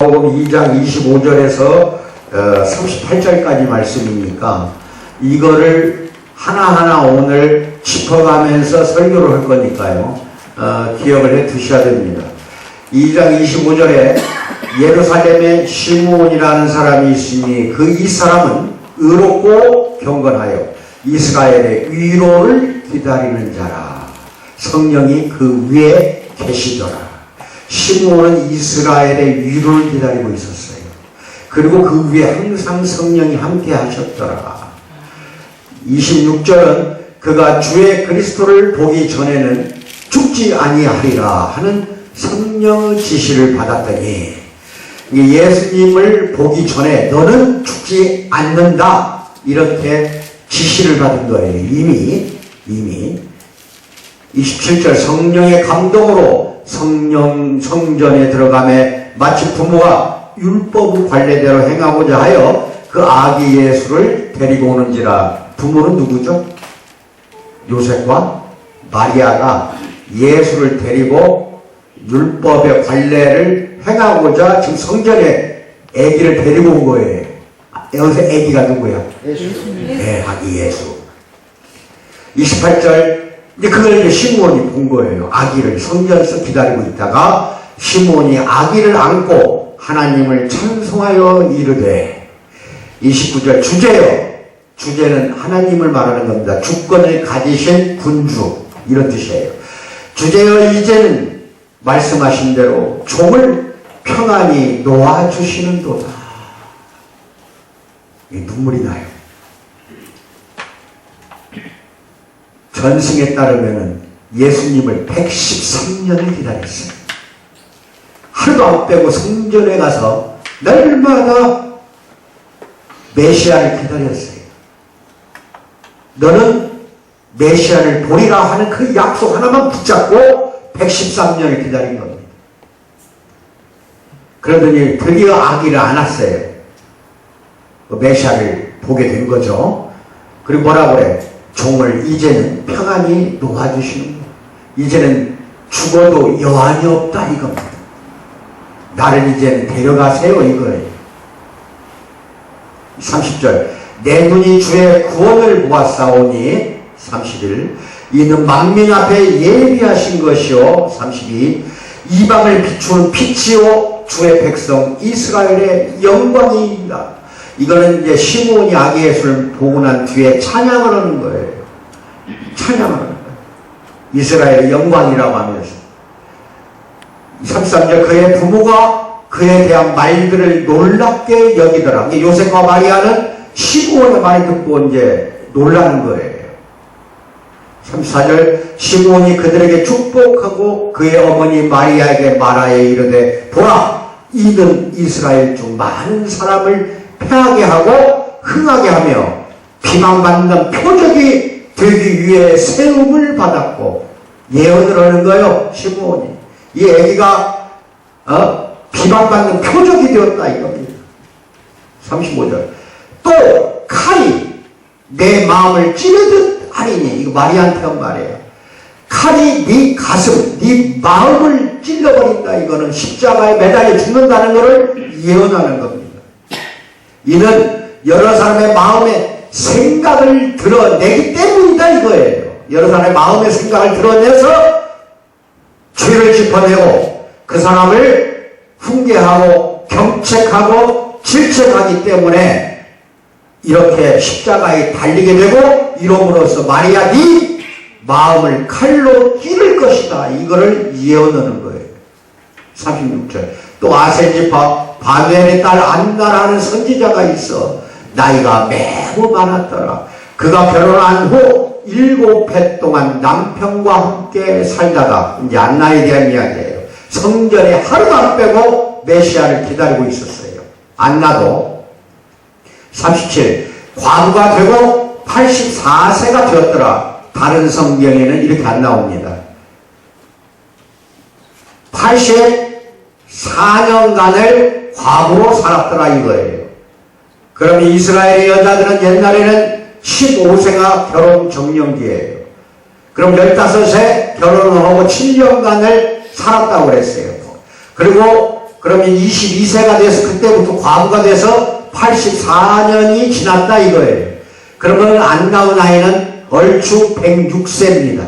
마태복음 2장 25절에서 38절까지 말씀이니까 이거를 하나하나 오늘 짚어가면서 설교를 할 거니까요. 기억을 해 두셔야 됩니다. 2장 25절에 예루살렘에 시므온이라는 사람이 있으니 이 사람은 의롭고 경건하여 이스라엘의 위로를 기다리는 자라. 성령이 그 위에 계시더라. 시므온은 이스라엘의 위로를 기다리고 있었어요. 그리고 그 위에 항상 성령이 함께 하셨더라. 26절은 그가 주의 그리스도를 보기 전에는 죽지 아니하리라 하는 성령의 지시를 받았더니 예수님을 보기 전에 너는 죽지 않는다 이렇게 지시를 받은 거예요. 이미 27절 성령의 감동으로 성전에 들어가매 마치 부모가 율법 관례대로 행하고자 하여 그 아기 예수를 데리고 오는지라. 부모는 누구죠? 요셉과 마리아가 예수를 데리고 율법의 관례를 행하고자 지금 성전에 아기를 데리고 온 거예요. 여기서 아기가 누구야? 예수. 네, 아기 예수. 28절 이제 그걸 이제 시므온이 본 거예요. 아기를 성전에서 기다리고 있다가 시므온이 아기를 안고 하나님을 찬송하여 이르되 29절 주제요. 주제는 하나님을 말하는 겁니다. 주권을 가지신 군주 이런 뜻이에요. 주제여 이제는 말씀하신 대로 종을 평안히 놓아주시는도다. 눈물이 나요. 전승에 따르면 예수님을 113년을 기다렸어요. 하루도 안 빼고 성전에 가서 날마다 메시아를 기다렸어요. 너는 메시아를 보리라 하는 그 약속 하나만 붙잡고 113년을 기다린 겁니다. 그러더니 드디어 아기를 안았어요. 메시아를 보게 된 거죠. 그리고 뭐라고 그래? 종을 이제는 평안히 놓아주시는 거예요. 이제는 죽어도 여한이 없다 이겁니다. 나를 이제는 데려가세요 이거예요. 30절 내 눈이 주의 구원을 보았사오니 31 이는 만민 앞에 예비하신 것이요 32 이방을 비추는 빛이요 주의 백성 이스라엘의 영광이니라. 이거는 이제 시므온이 아기 예수를 보고 난 뒤에 찬양을 하는 거예요. 찬양을 하는 거예요. 이스라엘의 영광이라고 하면서 33절 그의 부모가 그에 대한 말들을 놀랍게 여기더라. 요셉과 마리아는 시므온의 말을 듣고 이제 놀라는 거예요. 34절 시므온이 그들에게 축복하고 그의 어머니 마리아에게 말하여 이르되 보라 이는 이스라엘 중 많은 사람을 패하게 하고 흥하게 하며 비방받는 표적이 되기 위해 세움을 받았고 예언을 하는 거예요. 시므온이 이 아기가 비방받는 표적이 되었다 이겁니다. 35절 또 칼이 내 마음을 찌르듯 하리니 이거 마리아한테 한 말이에요. 칼이 네 가슴 네 마음을 찔러버린다. 이거는 십자가에 매달려 죽는다는 것을 예언하는 겁니다. 이는 여러 사람의 마음에 생각을 드러내기 때문이다 이거예요. 여러 사람의 마음의 생각을 드러내서 죄를 짚어내고 그 사람을 훈계하고 경책하고 질책하기 때문에 이렇게 십자가에 달리게 되고 이름으로써 마리아 네 마음을 칼로 찌를 것이다. 이거를 예언하는 거예요. 36절 또 아셀지파 바누엘의 딸 안나라는 선지자가 있어 나이가 매우 많았더라. 그가 결혼한 후 7해 동안 남편과 함께 살다가 이제 안나에 대한 이야기예요. 성전에 하루도 안 빼고 메시아를 기다리고 있었어요. 안나도 37 과부가 되고 84세가 되었더라. 다른 성경에는 이렇게 안 나옵니다. 84년간을 과부로 살았더라 이거예요. 그럼 이스라엘의 여자들은 옛날에는 15세가 결혼 정년기예요. 그럼 15세 결혼을 하고 7년간을 살았다고 그랬어요. 그리고 그러면 22세가 돼서 그때부터 과부가 돼서 84년이 지났다 이거예요. 그러면 안나의 나이는 얼추 106세입니다.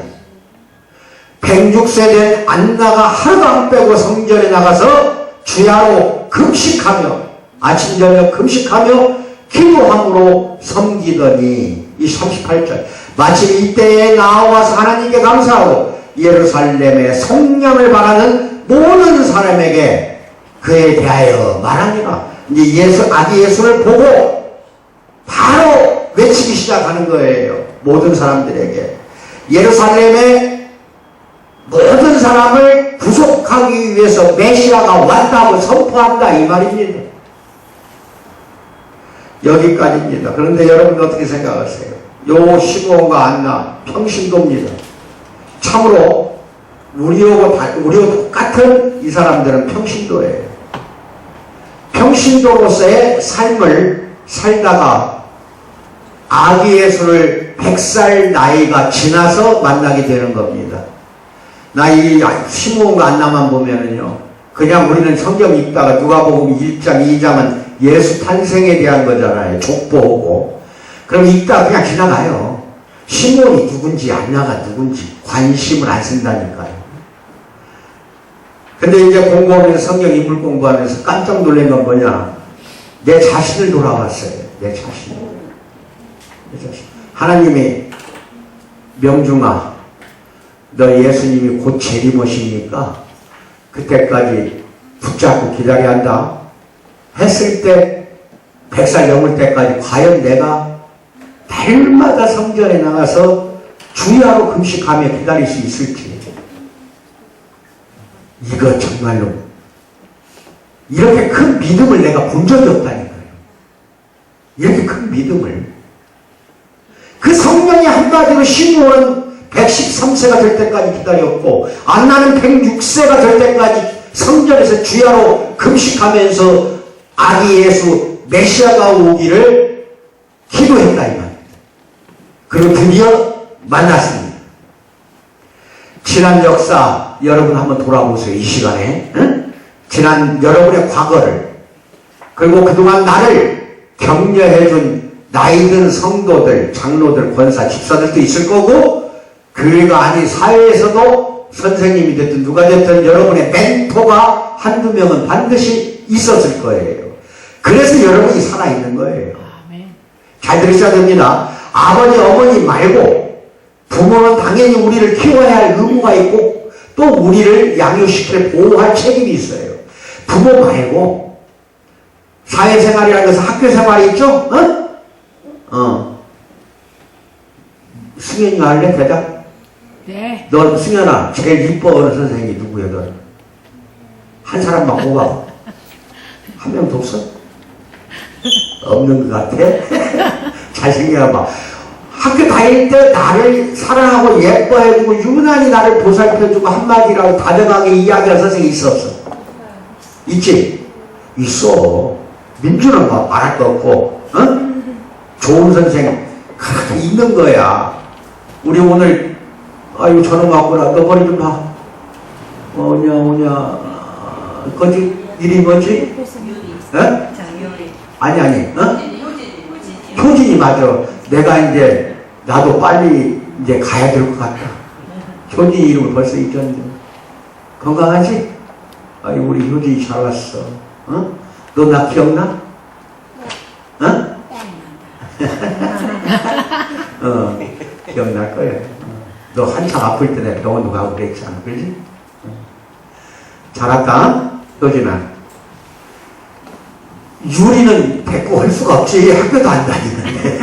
106세 된 안나가 하루도 안 빼고 성전에 나가서 주야로 금식하며 아침 저녁 금식하며 기도함으로 섬기더니 이 38절 마침 이때에 나와서 하나님께 감사하고 예루살렘의 성령을 바라는 모든 사람에게 그에 대하여 말하니라. 이제 아기 예수를 보고 바로 외치기 시작하는 거예요. 모든 사람들에게 예루살렘의 모든 사람을 구속하기 위해서 메시아가 왔다고 선포한다 이 말입니다. 여기까지입니다. 그런데 여러분 어떻게 생각하세요? 요 시므온과 안나 평신도입니다. 참으로 우리하고 똑같은 이 사람들은 평신도예요. 평신도로서의 삶을 살다가 아기 예수를 100살 나이가 지나서 만나게 되는 겁니다. 나 이 시므온과 안나만 보면은요, 그냥 우리는 성경 읽다가 누가복음 1장, 2장은 예수 탄생에 대한 거잖아요. 족보고. 그럼 읽다가 그냥 지나가요. 시므온이 누군지 안나가 누군지 관심을 안 쓴다니까요. 근데 이제 공부하면서 성경 인물 공부하면서 깜짝 놀란 건 뭐냐? 내 자신을 돌아봤어요. 내 자신. 하나님이 명중아, 너 예수님이 곧 재림오시니까 그때까지 붙잡고 기다려야 한다. 했을 때 100살 넘을 때까지 과연 내가 달마다 성전에 나가서 주야로 금식하며 기다릴 수 있을지. 이거 정말로 이렇게 큰 믿음을 내가 본 적이 없다니까요. 이렇게 큰 믿음을. 그 성령이 한마디로 시므온은 113세가 될 때까지 기다렸고 안나는 106세가 될 때까지 성전에서 주야로 금식하면서 아기 예수 메시아가 오기를 기도했다 이 말입니다. 그리고 드디어 만났습니다. 지난 역사 여러분 한번 돌아보세요. 이 시간에 지난 여러분의 과거를, 그리고 그동안 나를 격려해준 나이든 성도들, 장로들, 권사, 집사들도 있을 거고, 교회가 아닌 사회에서도 선생님이 됐든 누가 됐든 여러분의 멘토가 한두 명은 반드시 있었을 거예요. 그래서 여러분이 살아있는 거예요. 잘 들으셔야 됩니다. 아버지, 어머니 말고 부모는 당연히 우리를 키워야 할 의무가 있고 또 우리를 양육시킬 보호할 책임이 있어요. 부모 말고 사회생활이라는 것은 학교생활이 있죠? 승현이가 할래? 대답? 네. 넌 승현아 제일 이뻐하는 선생님이 누구야? 넌? 한 사람만 뽑아. 한 명도 없어? 없는 것 같아? 잘생겨봐. 학교 다닐 때 나를 사랑하고 예뻐해주고 유난히 나를 보살펴주고 한마디라고 다정하게 이야기할 선생님이 있었어. 있지? 있어. 민주는 막 말할 거 없고, 좋은 선생 있는 거야. 우리 오늘 아이고 저놈 왔구나. 너 머리 좀 봐. 오냐 거지 이름이 뭐지? 아니 효진이 맞아. 내가 이제 나도 빨리 이제 가야 될 것 같다. 효진이 이름을 벌써 잊었는데. 건강하지? 아이 우리 효진이 잘 왔어. 너 나 기억나? 기억날 거야. 너 한참 아플 때 내가 병원도 가고 그랬잖아. 그러지? 잘할까? 효진아. 유리는 데리고 할 수가 없지. 학교도 안 다니는데.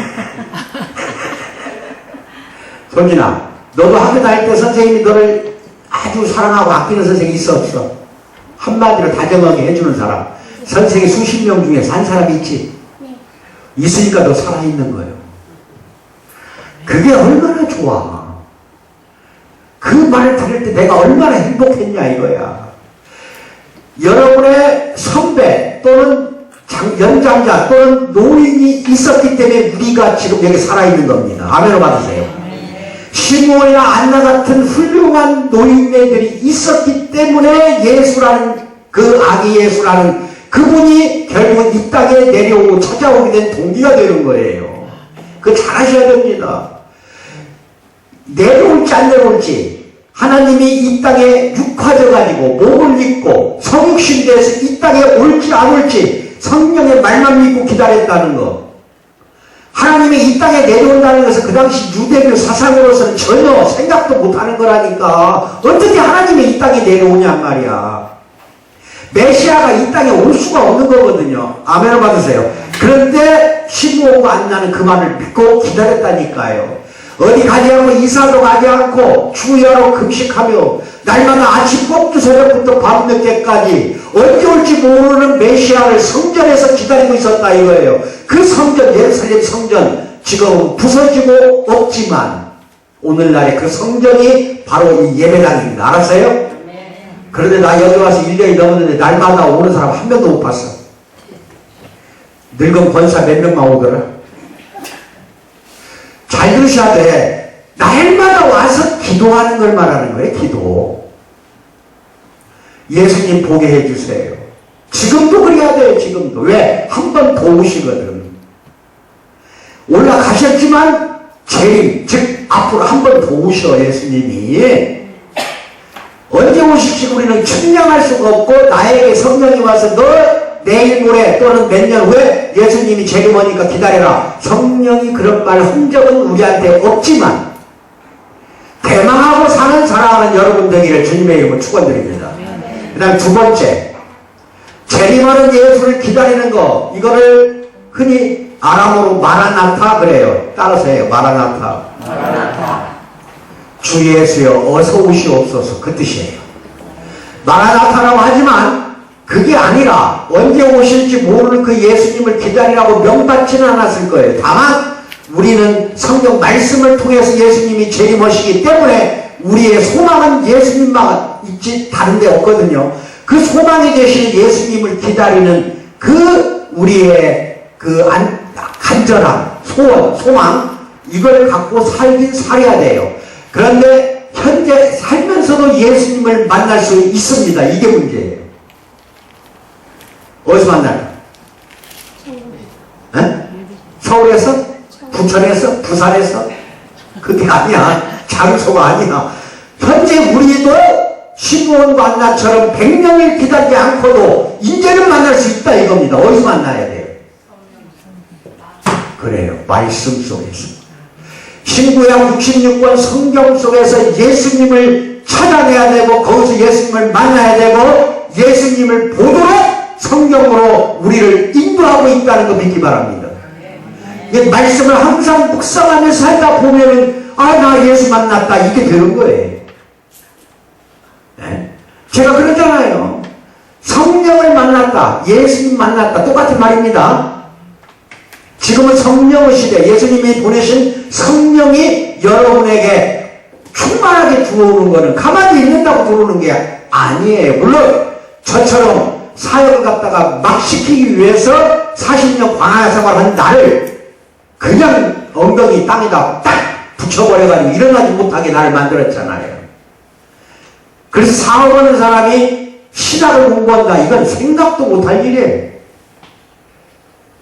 효진아, 너도 학교 다닐 때 선생님이 너를 아주 사랑하고 아끼는 선생님이 있어 없어? 한마디로 다정하게 해주는 사람. 선생이 수십 명 중에서 한 사람이 있지? 네. 있으니까 너 살아있는 거예요. 그게 얼마나 좋아. 그 말을 들을 때 내가 얼마나 행복했냐 이거야. 여러분의 선배 또는 연장자 또는 노인이 있었기 때문에 우리가 지금 여기 살아있는 겁니다. 아멘을 받으세요. 시므온이나 안나 같은 훌륭한 노인네들이 있었기 때문에 예수라는 그 아기 예수라는 그분이 결국 이 땅에 내려오고 찾아오게 된 동기가 되는 거예요. 그거 잘 하셔야 됩니다. 내려올지 안 내려올지 하나님이 이 땅에 육화져 가지고 목을 입고 성육신 돼서 이 땅에 올지 안 올지 성령의 말만 믿고 기다렸다는 거. 하나님이 이 땅에 내려온다는 것은 그 당시 유대교 사상으로서는 전혀 생각도 못하는 거라니까. 어떻게 하나님이 이 땅에 내려오냔 말이야. 메시아가 이 땅에 올 수가 없는 거거든요. 아멘을 받으세요. 그런데 시므온과 안나는 그 말을 믿고 기다렸다니까요. 어디 가지 않고 이사도 가지 않고 주야로 금식하며 날마다 아침 꼭두 새벽부터 밤늦게까지 언제 올지 모르는 메시아를 성전에서 기다리고 있었다 이거예요. 그 성전, 예루살렘 성전 지금 부서지고 없지만 오늘날의 그 성전이 바로 이 예배당입니다. 알았어요? 그런데 나 여기 와서 1년이 넘었는데 날마다 오는 사람 한 명도 못 봤어. 늙은 권사 몇 명만 오더라. 잘 들으셔야 돼. 날마다 와서 기도하는 걸 말하는 거예요. 기도. 예수님 보게 해주세요. 지금도 그래야 돼요. 지금도. 왜? 한 번 더 오시거든. 올라가셨지만 재림, 즉 앞으로 한 번 더 오셔 예수님이. 언제 오실지 우리는 측량할 수가 없고 나에게 성령이 와서 너 내일 모레 또는 몇 년 후에 예수님이 재림 오니까 기다려라. 성령이 그런 말 한 적은 우리한테 없지만 대망하고 사는 사랑하는 여러분 되기를 주님의 이름으로 축원드립니다. 그 다음 두 번째, 재림하는 예수를 기다리는 거. 이거를 흔히 아람어로 마라나타 그래요. 따라서 해요. 마라나타. 마라나타. 주 예수여 어서 오시옵소서 그 뜻이에요. 마라나타라고 하지만 그게 아니라 언제 오실지 모르는 그 예수님을 기다리라고 명받지는 않았을 거예요. 다만 우리는 성경 말씀을 통해서 예수님이 재림하시기 때문에 우리의 소망은 예수님만 있지 다른 데 없거든요. 그 소망이 되시는 예수님을 기다리는 그 우리의 그 간절함, 소원, 소망 이걸 갖고 살긴 살아야 돼요. 그런데 현재 살면서도 예수님을 만날 수 있습니다. 이게 문제예요. 어디서 만나요? 서울에서? 부천에서? 부산에서? 그게 아니야. 장소가 아니야. 현재 우리도 시므온과 안나처럼 100년을 기다리지 않고도 이제는 만날 수 있다 이겁니다. 어디서 만나야 돼요? 그래요. 말씀 속에서. 신구약 66권 성경 속에서 예수님을 찾아내야 되고 거기서 예수님을 만나야 되고 예수님을 보도록 성경으로 우리를 인도하고 있다는 거 믿기 바랍니다. 말씀을 항상 묵상하면서 살다 보면은 나 예수 만났다 이게 되는 거예요. 네? 제가 그러잖아요. 성령을 만났다, 예수님 만났다 똑같은 말입니다. 지금은 성령의 시대, 예수님이 보내신 성령이 여러분에게 충만하게 들어오는 거는 가만히 있는다고 들어오는 게 아니에요. 물론 저처럼 사역을 갖다가 막 시키기 위해서 40년 광야 생활한 나를 그냥 엉덩이 땅에다 딱 붙여버려가지고 일어나지 못하게 나를 만들었잖아요. 그래서 사업하는 사람이 신학을 공부한다. 이건 생각도 못할 일이에요.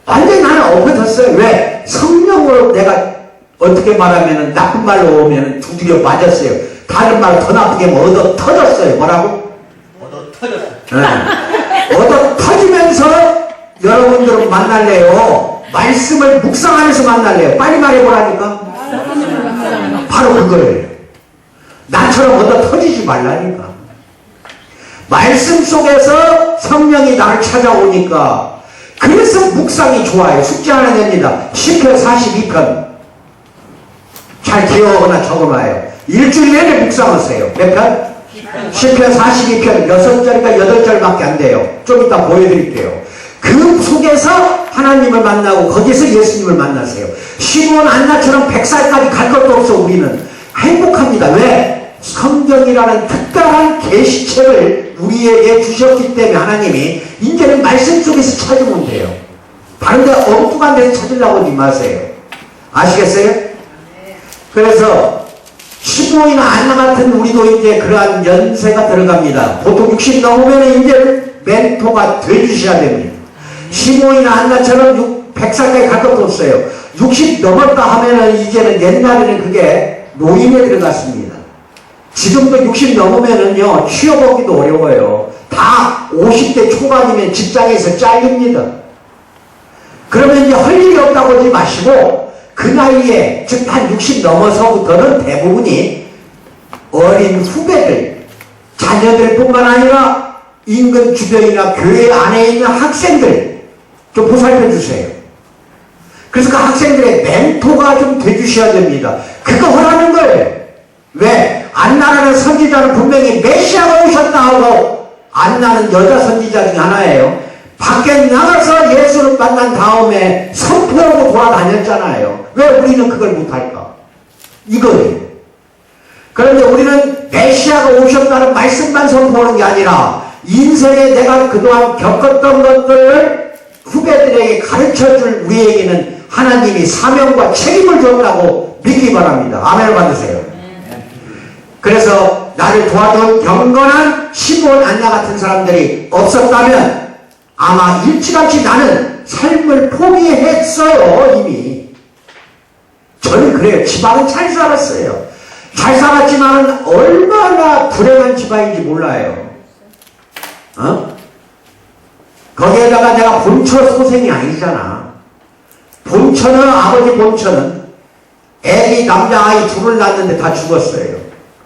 완전히 나는 엎어졌어요. 왜? 성령으로 내가 어떻게 말하면 나쁜 말로 오면 두드려 맞았어요. 다른 말로 더 나쁘게 하면 얻어 터졌어요. 뭐라고? 얻어 터졌어요. 네. 얻어 터지면서 여러분들은 만날래요. 말씀을 묵상하면서 만날래요. 빨리 말해보라니까. 바로 그거예요. 나처럼 얻어 터지지 말라니까. 말씀 속에서 성령이 나를 찾아오니까 그래서 묵상이 좋아요. 숙제 하나 됩니다. 시편 42편. 잘 기억하거나 적어놔요. 일주일 내내 묵상하세요. 몇 편? 시편 42편 6절이니까 8절밖에 안 돼요. 좀 이따 보여드릴게요. 그 속에서 하나님을 만나고 거기서 예수님을 만나세요. 시므온 안나처럼 100살까지 갈 것도 없어. 우리는 행복합니다. 왜? 성경이라는 특별한 계시책을 우리에게 주셨기 때문에 하나님이 이제는 말씀 속에서 찾으면 돼요. 다른 데 엉뚱한 데서 찾으려고 하지 마세요. 아시겠어요? 그래서 시므온이나 안나 같은 우리도 이제 그러한 연세가 들어갑니다. 보통 60 넘으면 이제 멘토가 돼주셔야 됩니다. 시몬이나 안나처럼 100살까지 갈 것도 없어요. 60 넘었다 하면은 이제는 옛날에는 그게 노인에 들어갔습니다. 지금도 60 넘으면은요, 취업하기도 어려워요. 다 50대 초반이면 직장에서 잘립니다. 그러면 이제 할 일이 없다고 하지 마시고, 그 나이에, 즉, 한 60 넘어서부터는 대부분이 어린 후배들, 자녀들 뿐만 아니라 인근 주변이나 교회 안에 있는 학생들 좀 보살펴 주세요. 그래서 그 학생들의 멘토가 좀 돼주셔야 됩니다. 그거 하라는 거예요. 왜? 안나라는 선지자는 분명히 메시아가 오셨다 하고, 안나는 여자 선지자 중 하나예요. 밖에 나가서 예수를 만난 다음에 선포하고 돌아다녔잖아요. 왜 우리는 그걸 못할까? 이거예요. 그런데 우리는 메시아가 오셨다는 말씀만 선포하는 게 아니라 인생에 내가 그동안 겪었던 것들을 후배들에게 가르쳐줄 우리에게는 하나님이 사명과 책임을 줬다고 믿기 바랍니다. 아멘을 받으세요. 그래서 나를 도와준 경건한 시몬 안나 같은 사람들이 없었다면 아마 일찌감치 나는 삶을 포기했어요. 이미. 저는 그래요. 집안은 잘 살았어요. 잘 살았지만 얼마나 불행한 집안인지 몰라요. 거기에다가 내가 본처 소생이 아니잖아. 본처는, 아버지 본처는 애기 남자아이 둘을 낳았는데 다 죽었어요.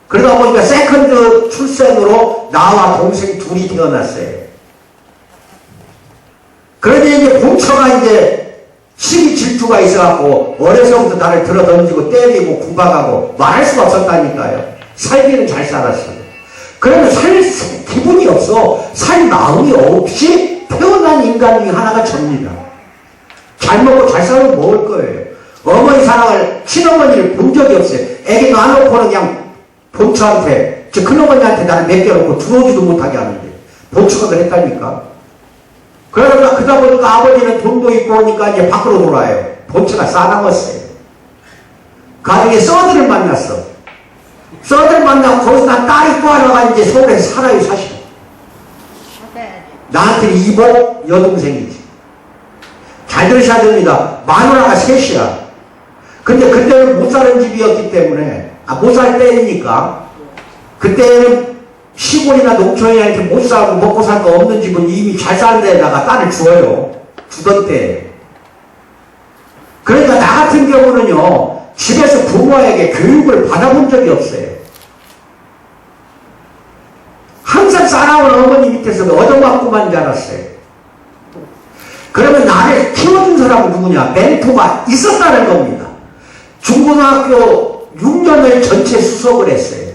그러다 보니까 세컨드 출생으로 나와 동생 둘이 태어났어요. 그러니 이제 본처가 이제 시기 질투가 있어갖고 어려서부터 나를 들어 던지고 때리고 구박하고 말할 수가 없었다니까요. 살기는 잘 살았어요. 그러면 살 기분이 없어. 살 마음이 없이 태어난 인간 중에 하나가 접니다. 잘 먹고 잘 살면 먹을 거예요. 어머니 사랑을, 친어머니를 본 적이 없어요. 애기 놔놓고는 그냥 본처한테, 저 큰어머니한테 나를 맡겨놓고 들어오지도 못하게 하는데 본처가 그랬다니까. 그러다 보니까 아버지는 돈도 있고 오니까 이제 밖으로 돌아요. 본처가 싸나웠어요. 가정에 서드를 만났어. 서드를 만나고 거기서 난 딸이 또 하나가 이제 서울에서 살아요, 사실. 나한테는 이복 여동생이지. 잘 들으셔야 됩니다. 마누라가 셋이야. 근데 그때는 못 사는 집이었기 때문에, 못 살 때니까, 그때는 시골이나 농촌이나 이렇게 못 살고 먹고 살 거 없는 집은 이미 잘 사는 데다가 딸을 주어요. 주던 때. 그러니까 나 같은 경우는요, 집에서 부모에게 교육을 받아본 적이 없어요. 항상 싸나운 어머니 밑에서 얻어맞고만 자랐어요. 그러면 나를 키워준 사람은 누구냐? 멘토가 있었다는 겁니다. 중고등학교 6년을 전체 수석을 했어요.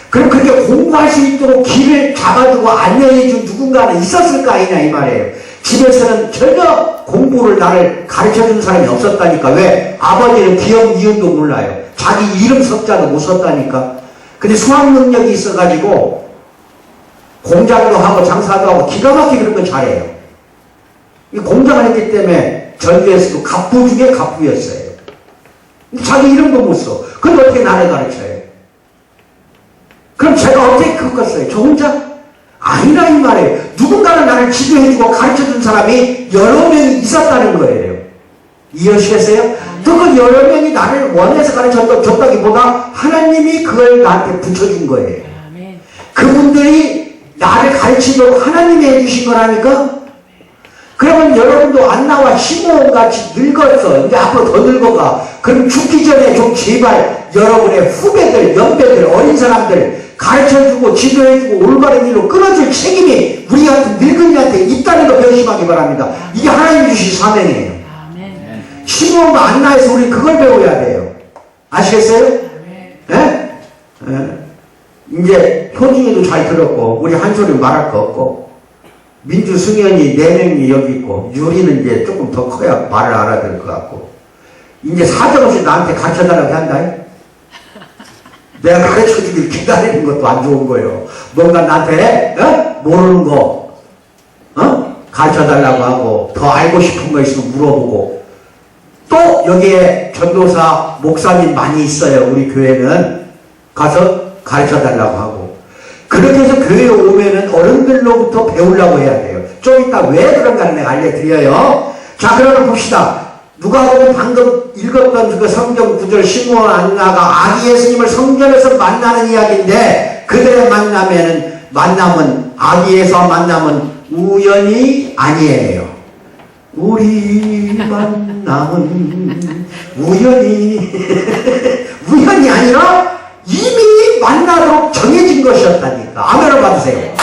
그럼 그렇게 공부할 수 있도록 길을 잡아주고 안내해준 누군가는 있었을 거 아니냐 이 말이에요. 집에서는 전혀 공부를 나를 가르쳐준 사람이 없었다니까. 왜? 아버지는 기억 이음도 몰라요. 자기 이름 석자도 못 썼다니까. 근데 수학 능력이 있어가지고 공장도 하고 장사도 하고 기가 막히게 그런 거 잘해요. 이 공장을 했기 때문에 전주에서도 갑부 중에 갑부였어요. 자기 이름도 못 써. 근데 어떻게 나를 가르쳐요? 그럼 제가 어떻게 컸겠어요? 저 혼자? 아니라 이 말이에요. 누군가는 나를 지도해주고 가르쳐준 사람이 여러 명이 있었다는 거예요. 이해하시겠어요? 또 그 여러 명이 나를 원해서 가르쳐줬다기보다 하나님이 그걸 나한테 붙여준 거예요. 그분들이 나를 가르치도록 하나님이 해주신 거라니까? 그러면 여러분도 안나와 시몬같이 늙었어. 이제 앞으로 더 늙어가. 그럼 죽기 전에 좀 제발 여러분의 후배들, 연배들, 어린 사람들 가르쳐주고 지도해주고 올바른 길로 끌어줄 책임이 우리 같은 늙은이한테 있다는 거 명심하기 바랍니다. 이게 하나님이 주신 사명이에요. 시몬과 안나에서 우리 그걸 배워야 돼요. 아시겠어요? 네? 이제 효중이도 잘 들었고 우리 한소리 말할 거 없고 민주, 승현이 4명이 여기 있고 유리는 이제 조금 더 커야 말을 알아들을 것 같고 이제 사정없이 나한테 가르쳐달라고 한다. 내가 가르쳐주길 기다리는 것도 안 좋은 거예요. 뭔가 나한테 모르는 거 가르쳐달라고 하고 더 알고 싶은 거 있으면 물어보고 또 여기에 전도사, 목사님 많이 있어요. 우리 교회는 가서 가르쳐달라고 하고 그렇게 해서 교회에 오면은 어른들로부터 배우려고 해야 돼요. 좀 이따 왜 그런가를 내가 알려드려요. 자, 그러면 봅시다. 누가복음 방금 읽었던 그 성경 구절 시므온 안나가 아기 예수님을 성전에서 만나는 이야기인데 그들의 만남은 아기에서 만남은 우연이 아니에요. 우리 만남은 우연이 아니라 이미 만나도록 정해진 것이었다니까. 아멘을 받으세요.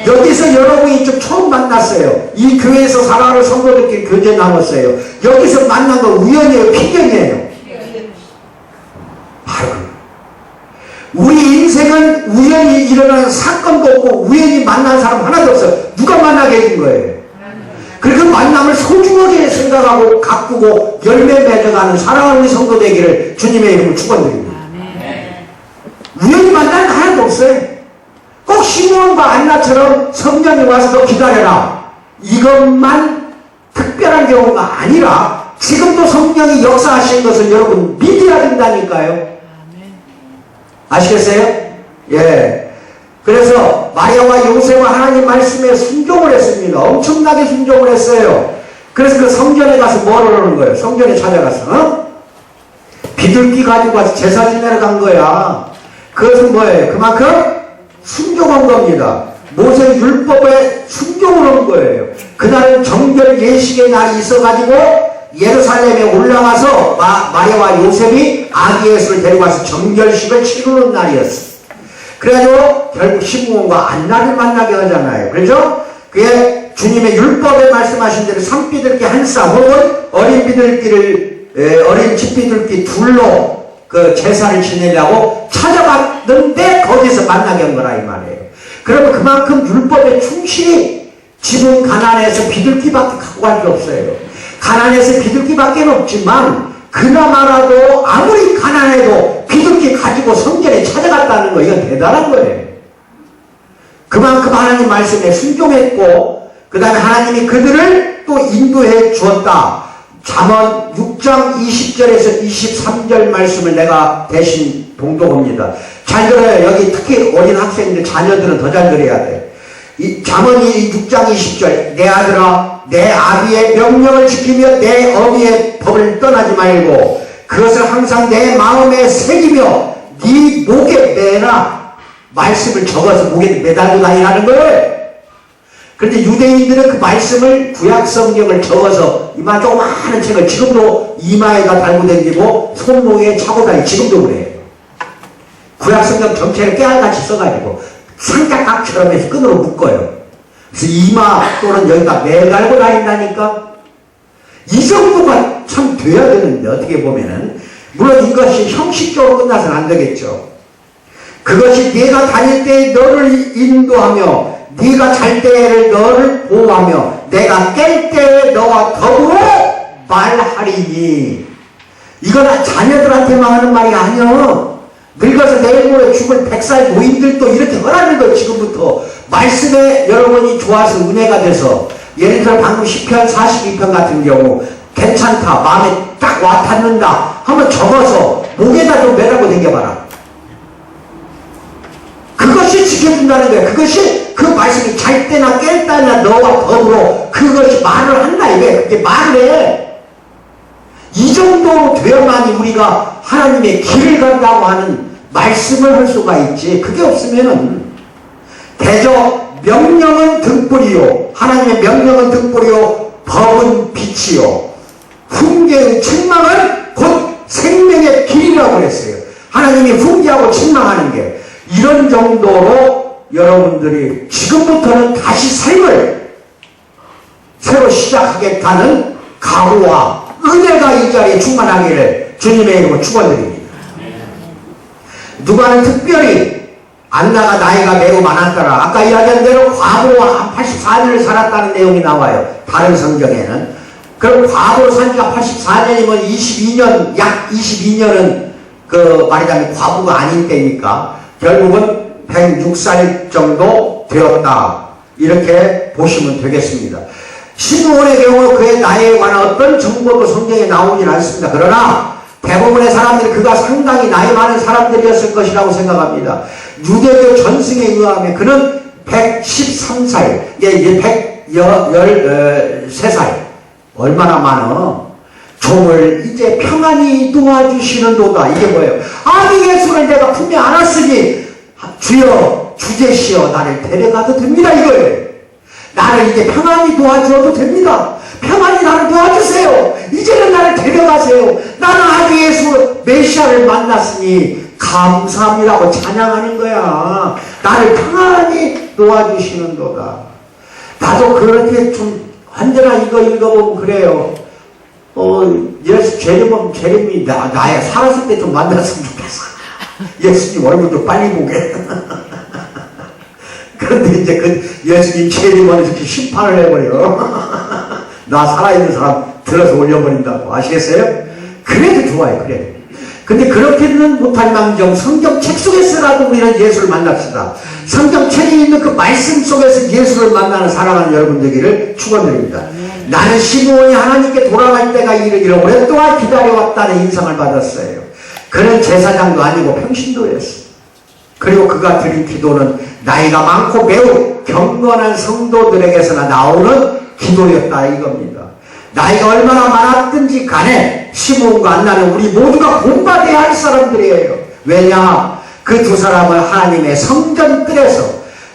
여기서 여러분이 좀 처음 만났어요. 이 교회에서 사랑하는 성도들끼리 교제 나눴어요. 여기서 만난 건 우연이에요? 필연이에요? 바로 우리 인생은 우연히 일어나는 사건도 없고 우연히 만난 사람 하나도 없어요. 누가 만나게 해준 거예요? 그래서 만남을 소중하게 생각하고 가꾸고 열매 맺어가는 사랑하는 우리 성도 되기를 주님의 이름으로 축원드립니다. 우연히 만나는 거 하나도 없어요. 꼭 시므온과 안나처럼 성령이 와서 너 기다려라. 이것만 특별한 경우가 아니라 지금도 성령이 역사하신 것을 여러분 믿어야 된다니까요. 아시겠어요? 예. 그래서 마리아와 요셉은 하나님 말씀에 순종을 했습니다. 엄청나게 순종을 했어요. 그래서 그 성전에 가서 뭐를 하는 거예요? 성전에 찾아가서 비둘기 가지고 와서 제사 지내러 간 거야. 그것은 뭐예요? 그만큼 순종한 겁니다. 모세 율법에 순종을 한 거예요. 그날은 정결 예식의 날이 있어가지고 예루살렘에 올라가서 마리아와 요셉이 아기 예수를 데려가서 정결식을 치르는 날이었어. 그래가지고 결국 시므온과 안나를 만나게 하잖아요. 그렇죠? 그게 주님의 율법에 말씀하신 대로 산비둘기 한 쌍 혹은 어린 집비둘기 둘로 그 제사를 지내려고 찾아갔는데 거기서 만나게 한 거라 이 말이에요. 그러면 그만큼 율법에 충실히 지금 가나안에서 비둘기밖에 갖고 갈 게 없어요. 가나안에서 비둘기밖에 없지만 그나마라도 아무리 가난해도 비둘기 가지고 성전에 찾아갔다는 거 이건 대단한 거예요. 그만큼 하나님 말씀에 순종했고 그 다음에 하나님이 그들을 또 인도해 주었다. 잠언 6장 20절에서 23절 말씀을 내가 대신 봉독합니다. 잘 들어요. 여기 특히 어린 학생들 자녀들은 더 잘 들어야 돼. 이 잠언이 6장 20절 내 아들아 내 아비의 명령을 지키며 내 어미의 법을 떠나지 말고 그것을 항상 내 마음에 새기며 네 목에 매라. 말씀을 적어서 목에 매달고 다니라는 거예요. 그런데 유대인들은 그 말씀을 구약 성경을 적어서 이마 조그마한 책을 지금도 이마에다 달고 다니고 손목에 차고 다니고 지금도 그래요. 구약 성경 전체를 깨알같이 써가지고 삼각각처럼 해서 끈으로 묶어요. 그래서 이마 또는 여기다 매달고 다닌다니까. 이 정도가 참 돼야 되는데 어떻게 보면은 물론 이것이 형식적으로 끝나서는 안 되겠죠. 그것이 네가 다닐 때 너를 인도하며 네가 잘 때를 너를 보호하며 내가 깰 때에 너와 더불어 말하리니. 이건 자녀들한테만 하는 말이 아니야. 늙어서 내일 모레 죽을 100살 노인들도 이렇게 하라는 거예요. 지금부터 말씀에 여러분이 좋아서 은혜가 돼서 예를 들어 방금 시편 42편 같은 경우 괜찮다 마음에 딱 와닿는다 한번 적어서 목에다 좀 매라고 댕겨봐라. 그것이 지켜준다는 거예요. 그것이 그 말씀이 잘 때나 깰 때나 너와 더불어 그것이 말을 한다 이게 그게 말을 해. 이 정도로 되어야만이 우리가 하나님의 길을 간다고 하는 말씀을 할 수가 있지. 그게 없으면은 대저 명령은 등불이요 하나님의 명령은 등불이요 법은 빛이요 훈계의 책망은 곧 생명의 길이라고 그랬어요. 하나님이 훈계하고 책망하는 게 이런 정도로 여러분들이 지금부터는 다시 삶을 새로 시작하겠다는 각오와 은혜가 이 자리에 충만하기를 주님의 이름으로 축원드립니다. 누가는 특별히 안나가 나이가 매우 많았더라. 아까 이야기한 대로 과부로 84년을 살았다는 내용이 나와요. 다른 성경에는. 그럼 과부로 산 지가 84년이면 22년, 약 22년은 말하자면 과부가 아닌 때니까 결국은 106살 정도 되었다. 이렇게 보시면 되겠습니다. 시므온의 경우 그의 나이에 관한 어떤 정보도 성경에 나오진 않습니다. 그러나 대부분의 사람들이 그가 상당히 나이 많은 사람들이었을 것이라고 생각합니다. 유대교 전승에 의하면 그는 113살, 예, 113살. 얼마나 많어? 종을 이제 평안히 도와주시는도다. 이게 뭐예요? 아기 예수를 내가 품에 안았으니 주여 주제시여 나를 데려가도 됩니다. 이거예요. 나를 이제 평안히 도와주어도 됩니다. 평안히 나를 도와주세요. 이제는 나를 데려가세요. 나는 아기 예수 메시아를 만났으니 감사합니다고 찬양하는 거야. 나를 평안히 도와주시는도다. 나도 그렇게 좀 언제나 이거 읽어보면 그래요. 예수 재림이 나야 살았을 때 좀 만났으면 좋겠어. 예수님 얼굴 좀 빨리 보게. 그런데 이제 그 예수님 재림은 이렇게 심판을 해버려. 나 살아있는 사람 들어서 올려버린다고. 아시겠어요? 그래도 좋아요. 그래. 근데 그렇게는 못할 망정 성경책 속에서라도 우리는 예수를 만납시다. 성경책에 있는 그 말씀 속에서 예수를 만나는 사랑하는 여러분 되기를 축원드립니다. 나는 시므온이 하나님께 돌아갈 때가 이르기를 오랫동안 기다려왔다는 인상을 받았어요. 그는 제사장도 아니고 평신도였어요. 그리고 그가 드린 기도는 나이가 많고 매우 경건한 성도들에게서나 나오는 기도였다 이겁니다. 나이가 얼마나 많았든지 간에 시므온과 안나는 우리 모두가 본받아야 할 사람들이에요. 왜냐? 그 두 사람은 하나님의 성전뜰에서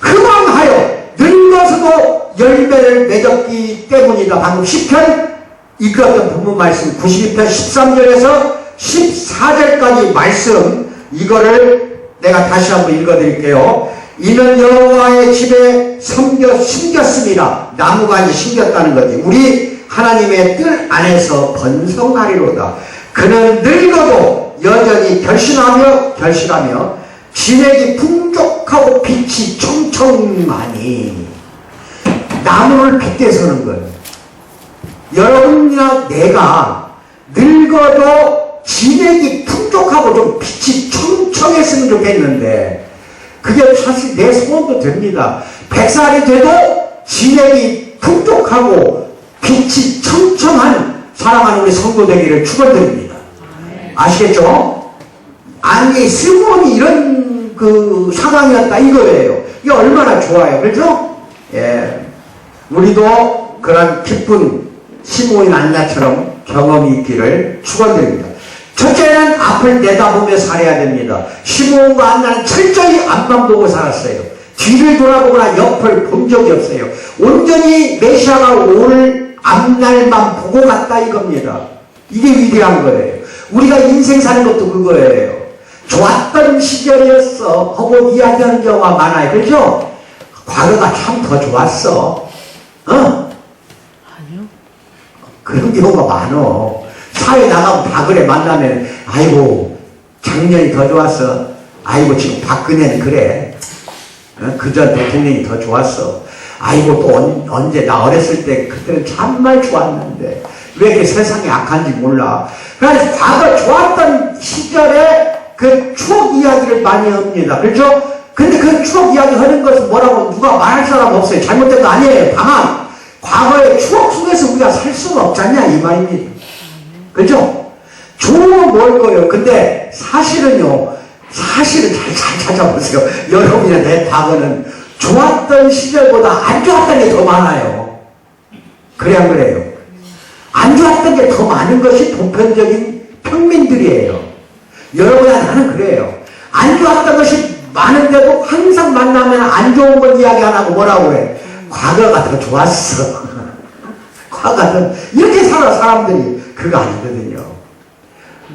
흥왕하여 늙어서도 열매를 맺었기 때문이다. 방금 시편 이끌었던 본문 말씀 92편 13절에서 14절까지 말씀 이거를 내가 다시 한번 읽어드릴게요. 이는 여호와의 집에 심겼습니다. 나무가 이제 심겼다는 거지. 우리 하나님의 뜰 안에서 번성하리로다. 그는 늙어도 여전히 결실하며 진액이 풍족하고 빛이 청청하니. 나무를 빗대서는 거예요. 여러분이나 내가 늙어도 진액이 풍족하고 좀 빛이 청청했으면 좋겠는데 그게 사실 내 소원도 됩니다. 100살이 돼도 진액이 풍족하고 빛이 청청한 사랑하는 우리 성도 되기를 축원드립니다. 아시겠죠? 아니 시므온이 이런 그 상황이었다 이거예요. 이게 얼마나 좋아요. 그렇죠? 예. 우리도 그런 기쁜 시므온 안나처럼 경험이 있기를 축원드립니다. 첫째는 앞을 내다보며 살아야 됩니다. 시므온과 안나는 철저히 앞만 보고 살았어요. 뒤를 돌아보거나 옆을 본 적이 없어요. 온전히 메시아가 올 앞날만 보고 갔다 이겁니다. 이게 위대한 거예요. 우리가 인생 사는 것도 그거예요. 좋았던 시절이었어. 하고 이야기하는 경우가 많아요. 그렇죠? 과거가 참 더 좋았어. 아니요. 그런 경우가 많어. 사회 나가면 다 그래. 만나면 아이고 작년이 더 좋았어. 아이고 지금 박근혜는 그래. 그전 대통령이 더 좋았어. 아이고 또 언제 나 어렸을 때 그때는 정말 좋았는데 왜 이렇게 세상이 악한지 몰라. 그래서 과거 좋았던 시절에 그 추억 이야기를 많이 합니다. 그렇죠? 근데 그 추억 이야기 하는 것은 뭐라고 누가 말할 사람 없어요. 잘못된 거 아니에요. 다만 과거의 추억 속에서 우리가 살 수가 없잖냐 이 말입니다. 그렇죠? 좋은 건 뭘 거예요. 근데 사실은요. 사실은 잘 찾아보세요. 여러분이나 내 과거는 좋았던 시절보다 안 좋았던 게 더 많아요. 그래 안 그래요? 안 좋았던 게 더 많은 것이 보편적인 평민들이에요. 여러분이나 나는 그래요. 안 좋았던 것이 많은데도 항상 만나면 안 좋은 건 이야기 안 하고 뭐라고 해? 과거가 더 좋았어. 과거가 더 이렇게 살아 사람들이. 그거 아니거든요.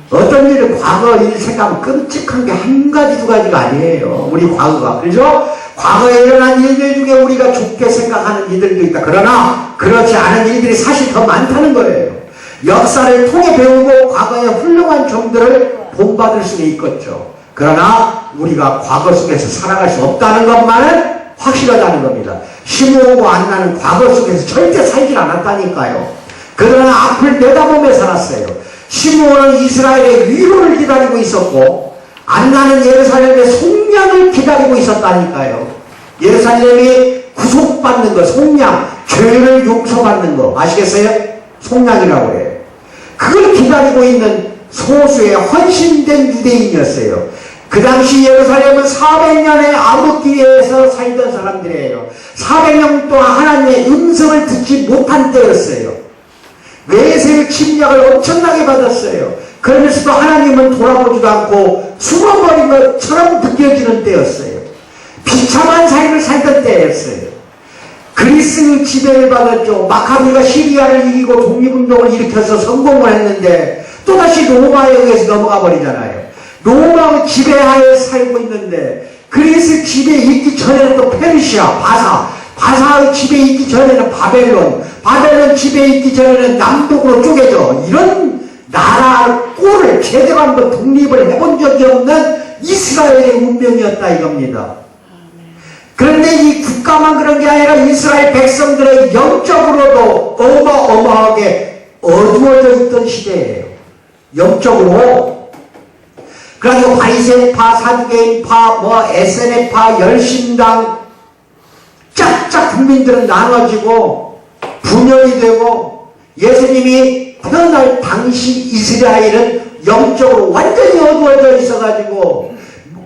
어떤 일을 과거 일 생각하면 끔찍한 게 한 가지 두 가지가 아니에요. 우리 과거가. 그죠? 과거에 일어난 일들 중에 우리가 좋게 생각하는 일들도 있다. 그러나 그렇지 않은 일들이 사실 더 많다는 거예요. 역사를 통해 배우고 과거의 훌륭한 점들을 본받을 수는 있겠죠. 그러나 우리가 과거 속에서 살아갈 수 없다는 것만은 확실하다는 겁니다. 시므온과 안나는 과거 속에서 절대 살질 않았다니까요. 그러나 앞을 내다보며 살았어요. 시므온은 이스라엘의 위로를 기다리고 있었고 안나는 예루살렘의 속량을 기다리고 있었다니까요. 예루살렘이 구속받는 거, 속량, 죄를 용서받는 거 아시겠어요? 속량이라고 해요. 그걸 기다리고 있는 소수의 헌신된 유대인이었어요. 그 당시 예루살렘은 400년의 암흑기에서 살던 사람들이에요. 400년 동안 하나님의 음성을 듣지 못한 때였어요. 외세의 침략을 엄청나게 받았어요. 그러면서도 하나님은 돌아보지도 않고 숨어버린 것처럼 느껴지는 때였어요. 비참한 삶을 살던 때였어요. 그리스 지배를 받았죠. 마카비가 시리아를 이기고 독립운동을 일으켜서 성공을 했는데 또다시 로마에 의해서 넘어가 버리잖아요. 로마의 지배하에 살고 있는데 그리스 지배 있기 전에는 또 페르시아, 바사의 지배 있기 전에는 바벨론 지배 있기 전에는 남독으로 쪼개져. 이런 나라 꼴을 제대로 한번 독립을 해본 적이 없는 이스라엘의 운명이었다 이겁니다. 그런데 이 국가만 그런 게 아니라 이스라엘 백성들의 영적으로도 어마어마하게 어두워져 있던 시대예요. 영적으로. 그래서 바리새파, 사두개인파, SNF파, 열심당 짝짝 국민들은 나눠지고 분열이 되고 예수님이 태어날 당시 이스라엘은 영적으로 완전히 어두워져 있어가지고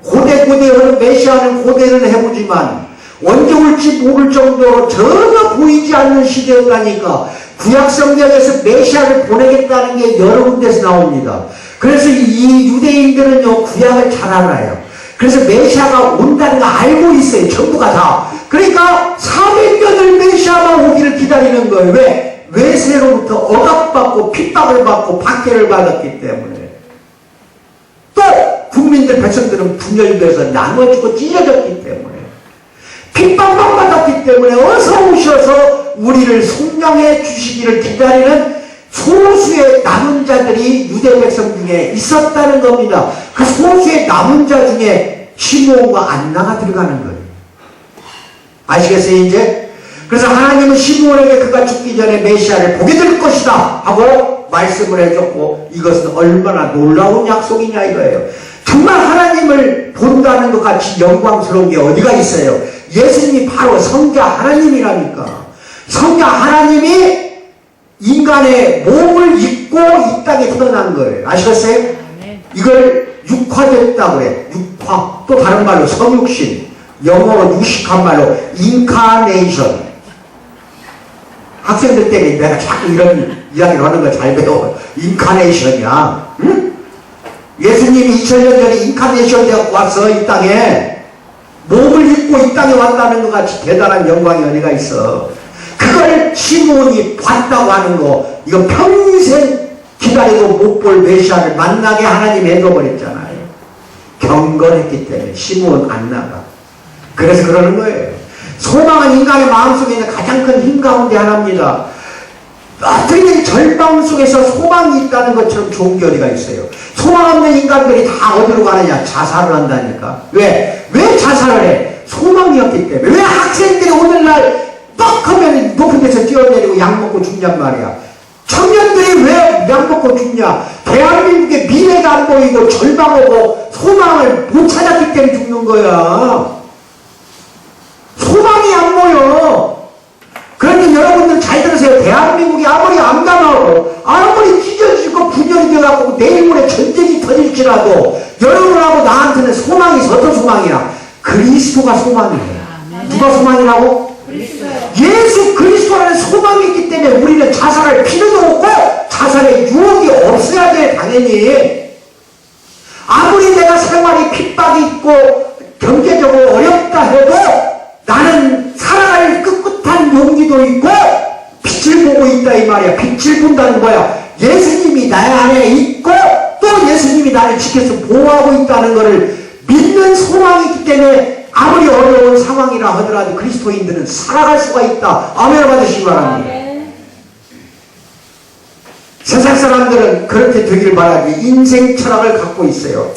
고대하는 메시아는 고대는 해보지만 언제 올지 모를 정도로 전혀 보이지 않는 시대였다니까. 구약성경에서 메시아를 보내겠다는 게 여러 군데서 나옵니다. 그래서 이 유대인들은요 구약을 잘 알아요. 그래서 메시아가 온다는 거 알고 있어요. 전부가 다. 그러니까 400년을 메시아만 오기를 기다리는 거예요. 왜? 외세로부터 억압받고 핍박을 받고 박해를 받았기 때문에. 또 국민들 백성들은 분열돼서 나눠지고 찢어졌기 때문에 핍박만 받았기 때문에 어서 오셔서 우리를 속량해 주시기를 기다리는 소수의 남은 자들이 유대 백성 중에 있었다는 겁니다. 그 소수의 남은 자 중에 시므온과 안나가 들어가는 거예요. 아시겠어요 이제? 그래서 하나님은 시므온에게 그가 죽기 전에 메시아를 보게 될 것이다 하고 말씀을 해줬고 이것은 얼마나 놀라운 약속이냐 이거예요. 정말 하나님을 본다는 것 같이 영광스러운 게 어디가 있어요? 예수님이 바로 성자 하나님이라니까. 성자 하나님이 인간의 몸을 입고 이 땅에 태어난 거예요. 아시겠어요? 이걸 육화됐다고 그래. 육화. 또 다른 말로 성육신. 영어로 유식한 말로 인카네이션. 학생들 때문에 내가 자꾸 이런 이야기를 하는 거 잘 배워. 인카네이션이야. 응? 예수님이 2000년 전에 인카네이션 되어 와서 이 땅에 몸을 입고 이 땅에 왔다는 것 같이 대단한 영광이 어디가 있어. 그걸 시므온이 봤다고 하는 거, 이거 평생 기다리고 못 볼 메시아를 만나게 하나님이 해줘버렸잖아요. 경건했기 때문에 시므온 안나가. 그래서 그러는 거예요. 소망은 인간의 마음속에 있는 가장 큰 힘 가운데 하나입니다. 어떻게 절망 속에서 소망이 있다는 것처럼 좋은 게 어디가 있어요. 소망 없는 인간들이 다 어디로 가느냐? 자살을 한다니까. 왜? 왜 자살을 해? 소망이었기 때문에. 왜 학생들이 오늘날 뻑 하면 높은 데서 뛰어내리고 약 먹고 죽냔 말이야. 청년들이 왜 약 먹고 죽냐? 대한민국의 미래가 안 보이고 절망하고 소망을 못 찾았기 때문에 죽는 거야. 소망이 안 보여. 그런데 여러분들 잘 들으세요. 대한민국이 아무리 암담하고 아무리 찢어지고 분열이 되어갖고 내일 모레 전쟁이 터질지라도 여러분하고 나한테는 소망이 어떤 소망이야? 그리스도가 소망이에요. 누가 소망이라고? 예수 그리스도라는 소망이 있기 때문에 우리는 자살할 필요도 없고 자살의 유혹이 없어야 돼. 당연히 아무리 내가 생활이 핍박이 있고 경제적으로 어렵다 해도 나는 살아갈 꿋꿋한 용기도 있고 빛을 보고 있다 이 말이야. 빛을 본다는 거야. 예수님이 나의 안에 있고 또 예수님이 나를 지켜서 보호하고 있다는 것을 믿는 소망이 있기 때문에 아무리 어려운 상황이라 하더라도 그리스도인들은 살아갈 수가 있다. 아멘 받으시기 바랍니다. 세상 사람들은 그렇게 되기를 바라지 인생 철학을 갖고 있어요.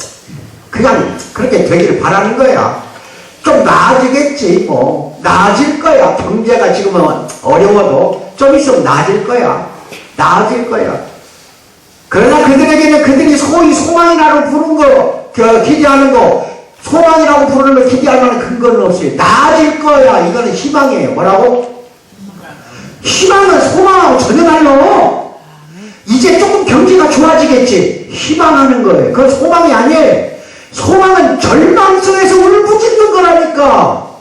그냥 그렇게 되기를 바라는 거야. 좀 나아지겠지 뭐. 나아질 거야. 경제가 지금은 어려워도 좀 있으면 나아질 거야. 나아질 거야. 그러나 그들에게는 그들이 소위 소망이라고 부르는 거, 기대하는 거, 소망이라고 부르는 걸 기대할 만한 근거는 없어요. 나아질 거야. 이거는 희망이에요. 뭐라고? 희망은 소망하고 전혀 달라. 이제 조금 경기가 좋아지겠지. 희망하는 거예요. 그건 소망이 아니에요. 소망은 절망 속에서 울부짖는 거라니까.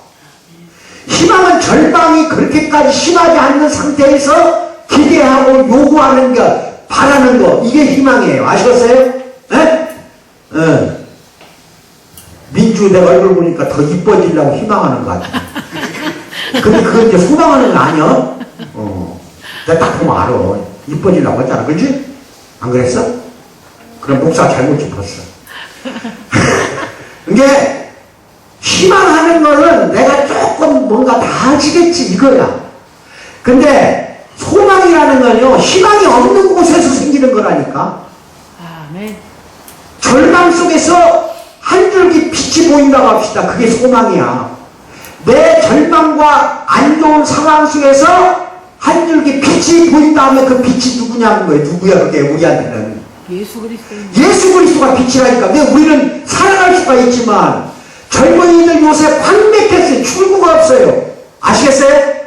희망은 절망이 그렇게까지 심하지 않는 상태에서 기대하고 요구하는 거, 바라는 거, 이게 희망이에요. 아시겠어요? 민주 내 얼굴 보니까 더 이뻐지려고 희망하는 거 같아. 근데 그건 이제 소망하는 거 아니야? 내가 딱 보면 알아. 이뻐지려고 했잖아. 그지? 안 그랬어? 그럼 목사 잘못 짚었어. 이게 희망하는 거는 내가 조금 뭔가 나아지겠지 이거야. 근데 소망이라는 건요, 희망이 없는 곳에서 생기는 거라니까. 아멘. 절망 속에서 한 줄기 빛이 보인다고 합시다. 그게 소망이야. 내 절망과 안 좋은 상황 속에서 한 줄기 빛이 보인다 하면 그 빛이 누구냐는 거예요. 누구야 그게 우리한테는. 예수 그리스도. 예수 그리스도가 빛이라니까. 근데 우리는 살아갈 수가 있지만 젊은이들 요새 광맥했어요. 출구가 없어요. 아시겠어요?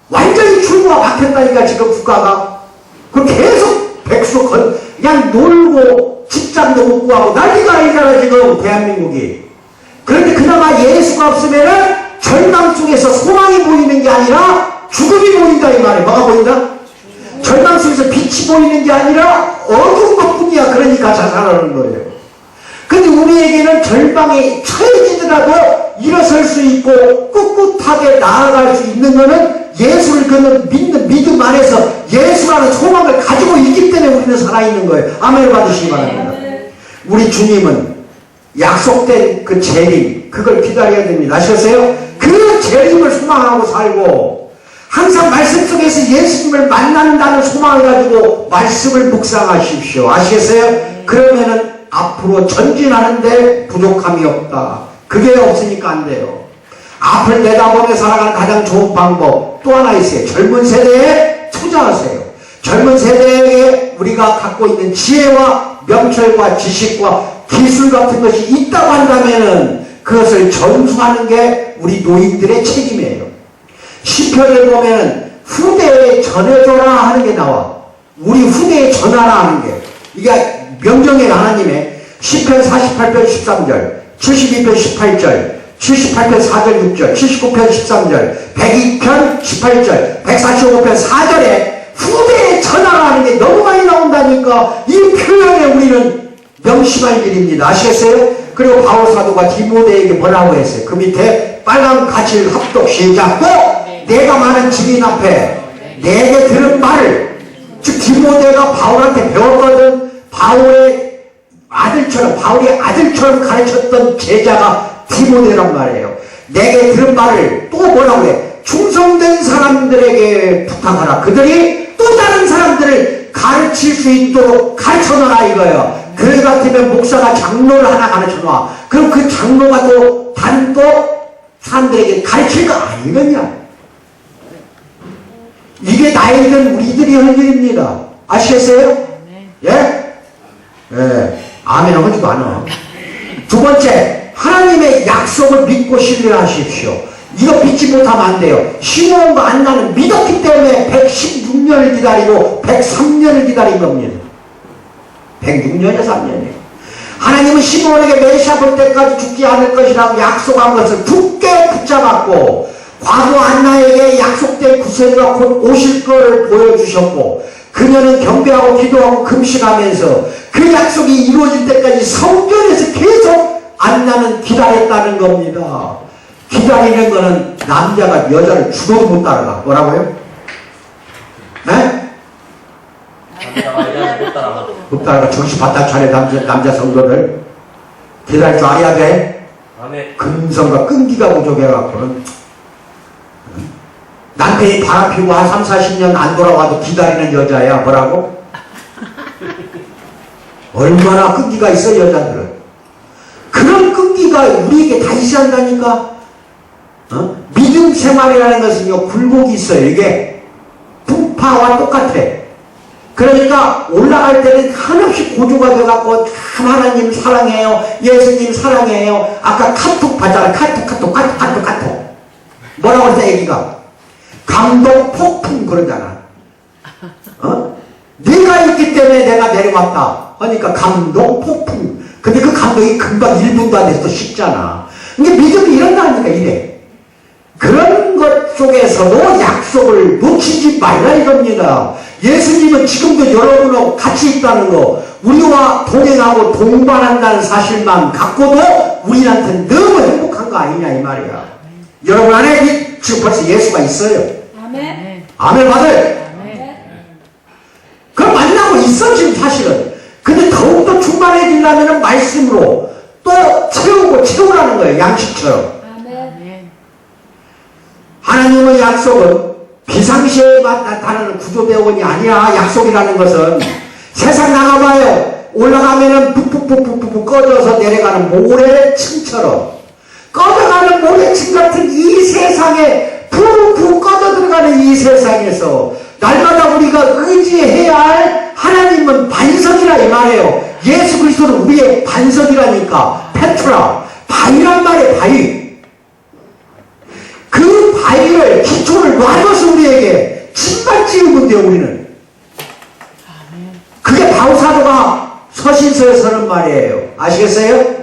완전히 출구가 막혔다니까 지금 국가가. 그 계속 백수 그냥 놀고 직장도 못 구하고 난리가 아니잖아 지금 대한민국이. 그런데 그나마 예수가 없으면은 절망 속에서 소망이 보이는 게 아니라 죽음이 보인다 이 말이에요. 뭐가 보인다? 절망 속에서 빛이 보이는 게 아니라 어두운 것뿐이야. 그러니까 자살하는 거예요. 근데 우리에게는 절망에 처해지더라도 일어설 수 있고 꿋꿋하게 나아갈 수 있는 거는 예수를 믿는 믿음 안에서 예수라는 소망을 가지고 있기 때문에 우리는 살아있는 거예요. 아멘을 받으시기 바랍니다. 우리 주님은 약속된 그 재림, 그걸 기다려야 됩니다. 아시겠어요? 그 재림을 소망하고 살고 항상 말씀 속에서 예수님을 만난다는 소망을 가지고 말씀을 묵상하십시오. 아시겠어요? 그러면은 앞으로 전진하는데 부족함이 없다. 그게 없으니까 안 돼요. 앞을 내다보며 살아가는 가장 좋은 방법 또 하나 있어요. 젊은 세대에 투자하세요. 젊은 세대에 우리가 갖고 있는 지혜와 명철과 지식과 기술 같은 것이 있다고 한다면은 그것을 전수하는 게 우리 노인들의 책임이에요. 시편을 보면 후대에 전해줘라 하는 게 나와. 우리 후대에 전하라 하는 게. 이게 명령의 하나님의 시편 48편 13절, 72편 18절, 78편 4절 6절, 79편 13절, 102편 18절, 145편 4절에 후대에 전하라 하는 게 너무 많이 나온다니까 이 표현에 우리는 명심할 일입니다. 아시겠어요? 그리고 바울사도가 디모데에게 뭐라고 했어요? 그 밑에 빨간 가칠 합독 시작. 또 내가 많은 증인 앞에 내게 들은 말을, 즉 디모데가 바울한테 배웠거든. 바울의 아들처럼 가르쳤던 제자가 디모데란 말이에요. 내게 들은 말을 또 뭐라고 해? 충성된 사람들에게 부탁하라. 그들이 또 다른 사람들을 가르칠 수 있도록 가르쳐놔라 이거예요. 그래 같으면 목사가 장로를 하나 가르쳐놔. 그럼 그 장로가 또 다른 또 사람들에게 가르칠 거 아니겠냐? 이게 나이든 우리들이 할 일입니다. 아시겠어요? 예? 예. 아멘 하지도 않아. 두 번째, 하나님의 약속을 믿고 신뢰하십시오. 이거 믿지 못하면 안 돼요. 시몬과 안나는 믿었기 때문에 116년을 기다리고 103년을 기다린 겁니다. 106년에 3년이에요. 하나님은 시몬에게 메시아 볼 때까지 죽지 않을 것이라고 약속한 것을 굳게 붙잡았고 과부 안나에게 약속된 구세주가 곧 오실 것을 보여주셨고 그녀는 경배하고 기도하고 금식하면서 그 약속이 이루어질 때까지 성전에서 계속 안나는 기다렸다는 겁니다. 기다리는 거는 남자가 여자를 죽어도 못 따라가. 뭐라고요? 네? 못 따라가. 정신 바짝 차려. 남자 성도들 기다릴 줄 알아야 돼. 근성과 끈기가 부족해갖고는 남편이 바람피고 한 3, 40년 안 돌아와도 기다리는 여자야. 뭐라고? 얼마나 끈기가 있어 여자들은. 그런 끈기가 우리에게 다 있어야 한다니까. 믿음 생활이라는 것은요 굴곡이 있어요. 이게 풍파와 똑같아. 그러니까 올라갈 때는 한없이 고조가 돼갖고 참 하나님 사랑해요, 예수님 사랑해요. 아까 카톡 봤잖아. 카톡 뭐라고 했어 애기가? 감동 폭풍 그러잖아. 내가 있기 때문에 내가 내려왔다. 하니까 감동, 폭풍. 근데 그 감동이 금방 1분도 안 돼서 또 식잖아. 이게 믿음이 이런다니까, 이래. 그런 것 속에서도 약속을 놓치지 말라 이겁니다. 예수님은 지금도 여러분하고 같이 있다는 거, 우리와 동행하고 동반한다는 사실만 갖고도 우리한테 너무 행복한 거 아니냐 이 말이야. 여러분 안에 지금 벌써 예수가 있어요. 아멘. 아멘 받아요. 아멘. 그럼 만나고 있어 지금 사실은. 근데 더욱더 충만해지려면 말씀으로 또 채우라는 거예요. 양식처럼. 아멘. 하나님의 약속은 비상시에 나타나는 구조대원이 아니야. 약속이라는 것은 세상 나가봐요. 올라가면은 푹푹푹푹 꺼져서 내려가는 모래층처럼, 꺼져가는 모래층 같은 이 세상에 푹푹 꺼져 들어가는 이 세상에서 날마다 우리가 의지해야 할 하나님은 반석이라 이 말이에요. 예수 그리스도는 우리의 반석이라니까. 페트라, 바위란 말이에요. 바위. 그 바위를, 기초를 놔줘서 우리에게 신발 찌우면 돼요. 우리는. 그게 바울사도가 서신서에 서는 말이에요. 아시겠어요?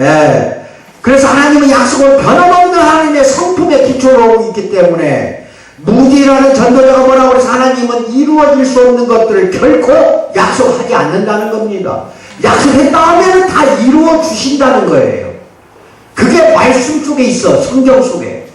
예. 그래서 하나님은 약속을 변함없는 하나님의 성품의 기초로 있기 때문에 무디라는 전도자가 뭐라고 그래서 하나님은 이루어질 수 없는 것들을 결코 약속하지 않는다는 겁니다. 약속했다 하면 다 이루어 주신다는 거예요. 그게 말씀 속에 있어. 성경 속에.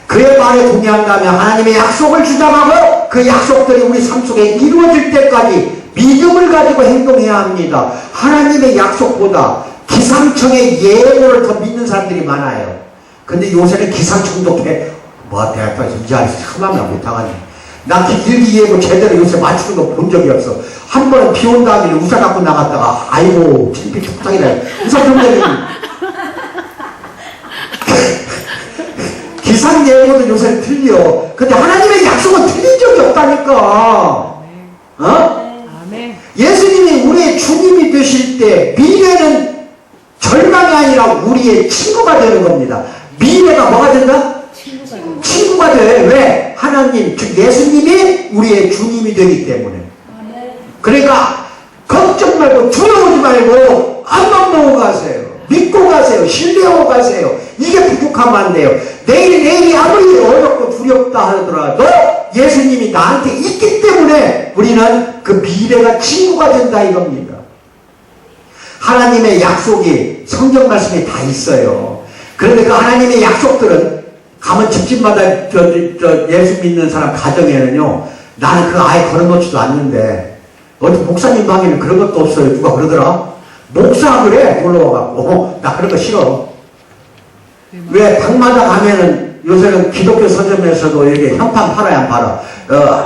그의 말에 동의한다면 하나님의 약속을 주장하고 그 약속들이 우리 삶 속에 이루어질 때까지 믿음을 가지고 행동해야 합니다. 하나님의 약속보다 기상청의 예고를 더 믿는 사람들이 많아요. 근데 요새는 기상청도 대학교에서 이제 흠하면 못하가니. 나 일기예보 제대로 요새 맞추는 거 본 적이 없어. 한 번은 비 온다 하길래 우산 갖고 나갔다가 아이고 창피 툭탁이래. 우산 정도는 기상예보도 요새 틀려. 근데 하나님의 약속은 틀린 적이 없다니까. 예수님이 우리의 주님이 되실 때 미래는 절망이 아니라 우리의 친구가 되는 겁니다. 미래가 뭐가 된다? 친구가 돼. 왜? 하나님, 즉 예수님이 우리의 주님이 되기 때문에. 그러니까 걱정 말고 두려워하지 말고 앞만 보고 가세요. 믿고 가세요. 신뢰하고 가세요. 이게 부족하면 안 돼요. 내일이 아무리 어렵고 두렵다 하더라도 예수님이 나한테 있기 때문에 우리는 그 미래가 친구가 된다 이겁니다. 하나님의 약속이 성경 말씀에 다 있어요. 그런데 그 하나님의 약속들은 가면 집집마다 예수 믿는 사람 가정에는요, 나는 그거 아예 걸어놓지도 않는데 어디 목사님 방에는 그런 것도 없어요. 누가 그러더라? 목사 그래 놀러와갖고 나 그런 거 싫어. 왜 방마다 가면은 요새는 기독교 서점에서도 이렇게 현판 팔아야 안 팔아?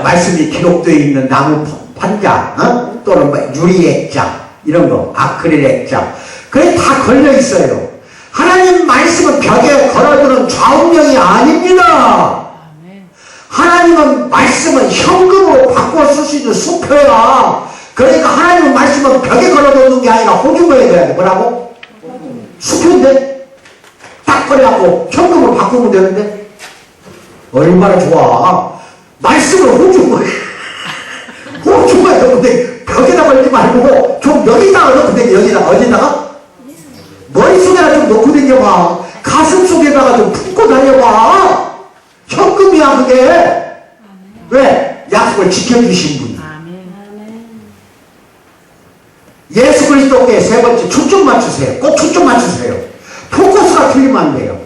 말씀이 기록되어 있는 나무 판자, 또는 뭐 유리 액자 이런 거, 아크릴 액자, 그게 다 걸려 있어요. 하나님 말씀은 벽에 걸어두는 좌우명이 아닙니다. 하나님은 말씀은 현금으로 바꿔 쓸 수 있는 수표야. 그러니까 하나님은 말씀은 벽에 걸어두는 게 아니라 호주머니에 돼야 돼. 뭐라고? 수표인데? 딱 걸어갖고 현금으로 바꾸면 되는데? 얼마나 좋아. 말씀을 호주머니에 넣는데 벽에다 걸지 말고 좀 여기다가 넣고 다녀. 여기다가 어디다가? 머릿속에다 좀 넣고 다녀봐. 가슴 속에다가 좀 품고 다녀봐. 현금이야 그게. 왜? 약속을 지켜주신 분이. 예수 그리스도께 세 번째 초점 맞추세요. 꼭 초점 맞추세요. 포커스가 틀리면 안 돼요.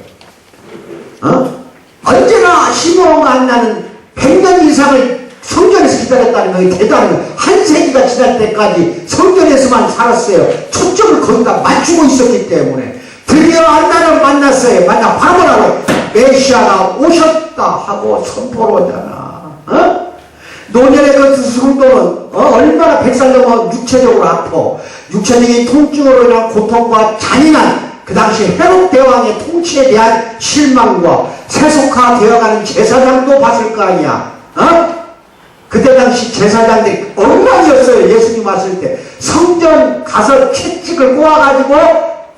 언제나 시모가 안 나는 100년 이상을 성전에서 기다렸다는 거 대단한 거예요. 한 세기가 지날 때까지 성전에서만 살았어요. 초점을 거기다 맞추고 있었기 때문에 드디어 안나를 만났어요. 만나 바로 뭐라고? 메시아가 오셨다 하고 선포를 하잖아. 노년의 그 성도는 얼마나 백살령은 육체적으로 아파. 육체적인 통증으로 인한 고통과 잔인한 그 당시 헤롯 대왕의 통치에 대한 실망과 세속화되어가는 제사장도 봤을 거 아니야. 그때 당시 제사장들이 엉망이었어요. 예수님 왔을 때 성전 가서 채찍을 꼬아가지고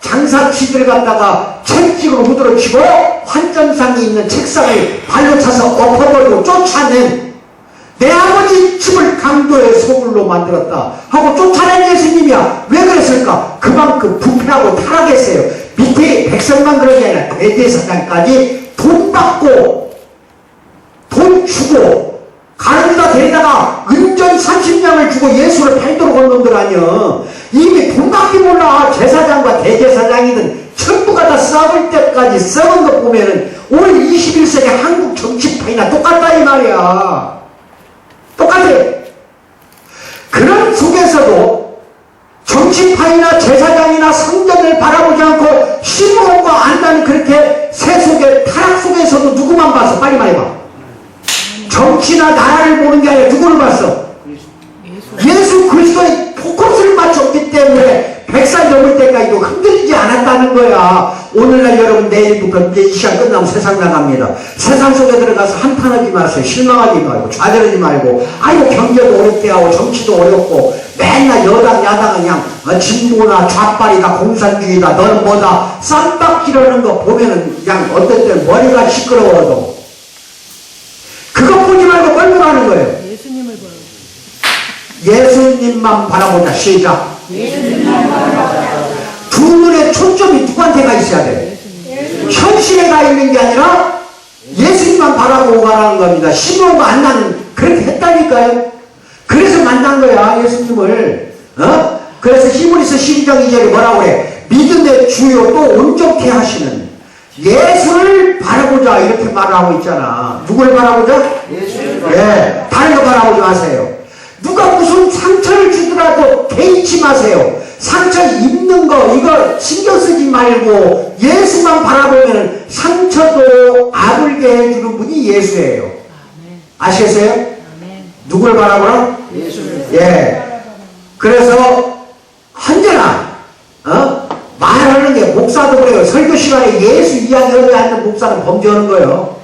장사치들 갖다가 채찍으로 후드러 치고 환전상에 있는 책상을 발로 차서 엎어버리고 쫓아낸 내 아버지 집을 강도의 소굴로 거울로 만들었다 하고 쫓아낸 예수님이야. 왜 그랬을까? 그만큼 부패하고 타락했어요. 밑에 백성만 그런 게 아니라 대제사장까지 돈 받고 돈 주고 가는 데다 데리다가 은전 30냥을 주고 예수를 팔도록 한 놈들 아니야. 이미 돈밖에 몰라. 제사장과 대제사장이든 전부가 다 썩을 때까지 썩은 거 보면은 오늘 21세기 한국 정치판이나 똑같다 이 말이야. 똑같아. 그런 속에서도 정치판이나 제사장이나 성전을 바라보지 않고 시므온과 안다는 그렇게 세속의 타락 속에서도 누구만 봤어? 빨리 말해봐. 정치나 나라를 보는 게 아니라 누구를 봤어? 예수 그리스도의 포커스를 맞췄기 때문에 100살 넘을 때까지도 흔들리지 않았다는 거야. 오늘날 여러분 내일부터 이제 이 시간 끝나면 세상 나갑니다. 세상 속에 들어가서 한탄하지 마세요. 실망하지 말고 좌절하지 말고 아이고 경제도 어렵게 하고 정치도 어렵고 맨날 여당 야당은 그냥 진보나 좌빨이다 공산주의다 너는 뭐다 쌈박질하는 거 보면은 그냥 어떨 땐 머리가 시끄러워도 그거 보지 말고 뭘 보라는 거예요? 예수님을 보라. 예수님만 바라보자. 시작. 예수님만 바라보자. 두 눈의 초점이 누구한테가 있어야 돼? 현실에 가 있는 게 아니라 예수님만 바라보고 가라는 겁니다. 시므온과 안나는 그렇게 했다니까요. 그래서 만난 거야 예수님을. 그래서 히브리서 12장 2절에 뭐라고 그래? 믿음의 주요 또 온전케 하시는 예수를 바라보자 이렇게 말하고 있잖아. 누구를 바라보자? 예수를. 예, 다른 거 바라보지 마세요. 누가 무슨 상처를 주더라도 개의치 마세요. 상처 입는 거 이거 신경 쓰지 말고 예수만 바라보면 상처도 아물게 해주는 분이 예수예요. 아시겠어요? 누굴 바라보라? 예수를. 예. 그래서 언제나 말하는 게 목사도 그래요. 설교 시간에 예수 이야기하지 않는 목사는 범죄하는 거예요.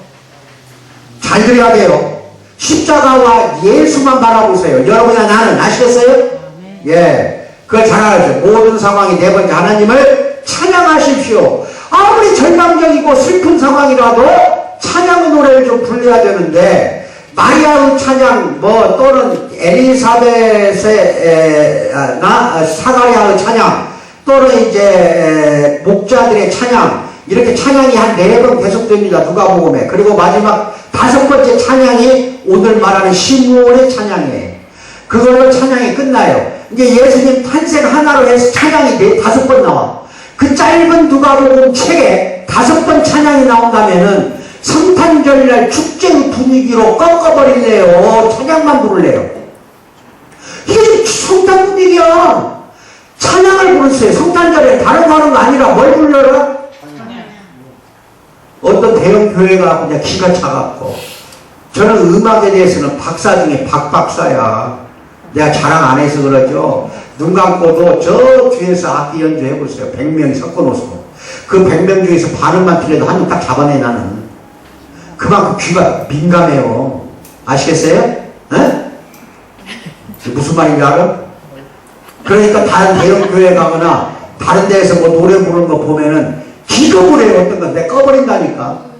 잘 들어야 돼요. 십자가와 예수만 바라보세요. 여러분이나 나는 아시겠어요? 예, 그걸 잘 알아요. 모든 상황이 네 번째 하나님을 찬양하십시오. 아무리 절망적이고 슬픈 상황이라도 찬양 노래를 좀 불러야 되는데 마리아의 찬양 또는 엘리사벳의 사가랴의 찬양 또는 이제 목자들의 찬양 이렇게 찬양이 한 4번 계속됩니다. 누가복음에. 그리고 마지막 5번째 찬양이 오늘 말하는 시므온의 찬양이에요. 그걸로 찬양이 끝나요. 이제 예수님 탄생 하나로 해서 찬양이 5번 나와. 그 짧은 누가복음 책에 5번 찬양이 나온다면은 성탄절날 축제 분위기로 꺾어버릴래요. 찬양만 부를래요. 이게 성탄 분위기야. 찬양을 부르세요. 성탄절에 다른 거 하는 거 아니라 뭘 불러라? 어떤 대형 교회가 그냥 기가 차갖고 저는 음악에 대해서는 박사 중에 박박사야. 내가 자랑 안 해서 그러죠. 눈 감고도 저 뒤에서 악기 연주해 보세요. 100명이 섞어놓고 그 100명 중에서 반응만 틀려도 한 명 딱 잡아내. 나는 그만큼 귀가 민감해요. 아시겠어요? 에? 무슨 말인지 알아? 그러니까 다른 대형 교회 가거나 다른 데에서 뭐 노래 부르는 거 보면은 기겁을 해요. 어떤 건 내가 꺼버린다니까.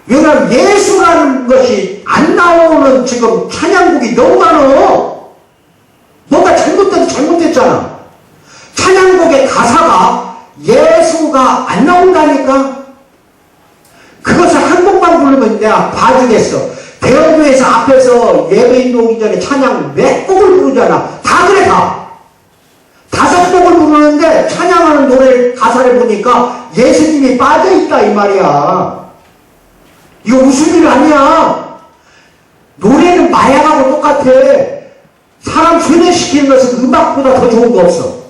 왜냐하면 예수라는 것이 안 나오는 지금 찬양곡이 너무 많어. 뭔가 잘못돼도 잘못됐잖아. 찬양곡의 가사가 예수가 안 나온다니까. 그것을 한 곡만 부르면 내가 봐주겠어. 대형교회에서 앞에서 예배인 오기 전에 찬양 몇 곡을 부르잖아. 다 그래 다. 5곡을 부르는데 찬양하는 노래 가사를 보니까 예수님이 빠져있다 이 말이야. 이거 무슨 일 아니야. 노래는 마약하고 똑같아. 사람 세뇌시키는 것은 음악보다 더 좋은 거 없어.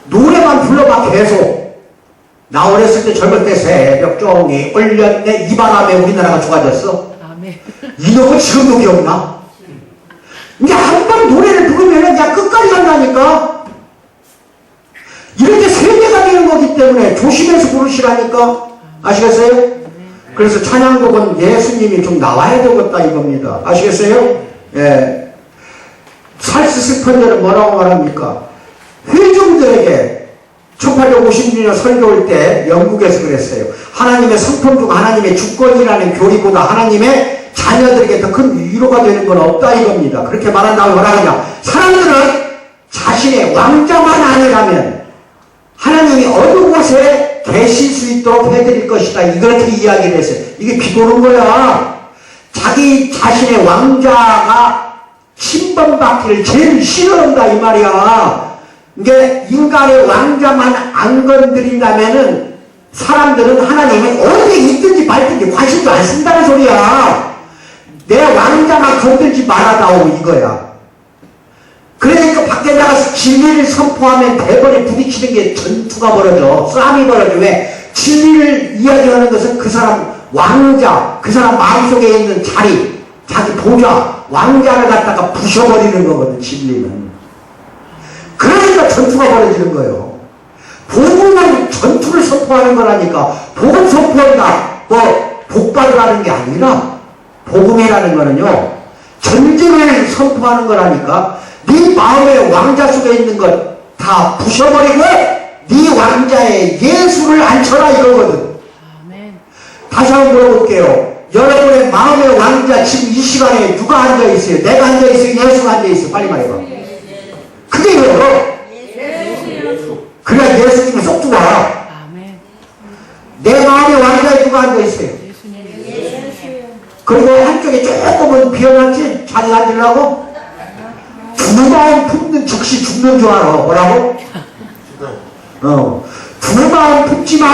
노래만 불러봐 계속. 나 어렸을 때 젊을 때 새벽 종이 울렸네 이 바람에 우리나라가 좋아졌어. 아멘. 이놈은 지금도 기억나? 이제 한 번 노래를 부르면 그냥 끝까지 간다니까. 이렇게 세뇌가 되는 거기 때문에 조심해서 부르시라니까. 아시겠어요? 그래서 찬양곡은 예수님이 좀 나와야 되겠다 이겁니다. 아시겠어요? 예. 찰스 스펀저는 뭐라고 말합니까? 회중들에게 1856년 설교할 때 영국에서 그랬어요. 하나님의 성품 중 하나님의 주권이라는 교리보다 하나님의 자녀들에게 더 큰 위로가 되는 건 없다 이겁니다. 그렇게 말한다고 뭐라 하냐. 사람들은 자신의 왕자만 아니라면 하나님이 어느 곳에 계실 수 있도록 해드릴 것이다. 이렇게 이야기를 했어요. 이게 비도는 거야. 자기 자신의 왕자가 침범받기를 제일 싫어한다 이 말이야. 이게 인간의 왕자만 안 건드린다면은 사람들은 하나님은 어디에 있든지 말든지 관심도 안 쓴다는 소리야. 내 왕자만 건들지 말아다오 이거야. 그러니까 밖에 나가서 진리를 선포하면 대번에 부딪히는 게 전투가 벌어져. 싸움이 벌어져. 왜? 진리를 이야기하는 것은 그 사람 왕자, 그 사람 마음속에 있는 자리, 자기 보좌, 왕자를 갖다가 부셔버리는 거거든, 진리는. 그러니까 전투가 벌어지는 거예요. 복음은 전투를 선포하는 거라니까. 복음 선포한다, 복받으라는 게 아니라, 복음이라는 거는요, 전쟁을 선포하는 거라니까. 네 마음의 왕자 속에 있는 것 다 부셔버리고 네 왕자의 예수를 앉혀라 이거거든. 아멘. 다시 한번 물어볼게요. 여러분의 마음의 왕자 지금 이 시간에 누가 앉아있어요? 내가 앉아있어요? 예수가 앉아있어요? 빨리 말해봐. 그게요. 그래야 예수님을 쏙 들어와. 아멘. 내 마음의 왕자에 누가 앉아있어요? 그리고 한쪽에 조금은 비어났지? 자기 앉으려고? 두 마음 품는 즉시 죽는 줄 알아. 뭐라고? 두 마음 품지 마.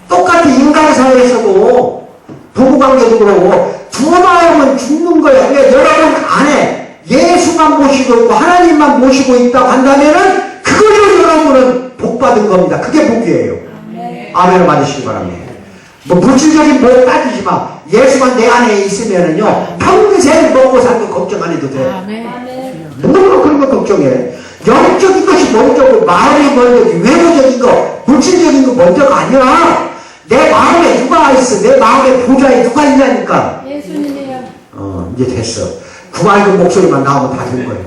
똑같은 인간 사회에서도 부부관계도 그러고 두 마음은 죽는 거야. 왜 여러분 안에 예수만 모시고 있고 하나님만 모시고 있다고 한다면은 그걸로 여러분은 복 받은 겁니다. 그게 복이에요. 아멘을 받으시기 바랍니다. 뭐 물질적인 복 따지지 마. 예수만 내 안에 있으면은요 평생 먹고 살고 걱정 안 해도 돼. 아멘. 뭐로 그런 거 걱정해. 영적인 것이 먼저고 마음이 먼저지 외모적인 거 물질적인 거 먼저가 아니야. 내 마음에 누가 있어. 내 마음의 보좌에 누가 있냐니까. 예수님이요. 이제 됐어. 구맑은 목소리만 나오면 다 된 거예요.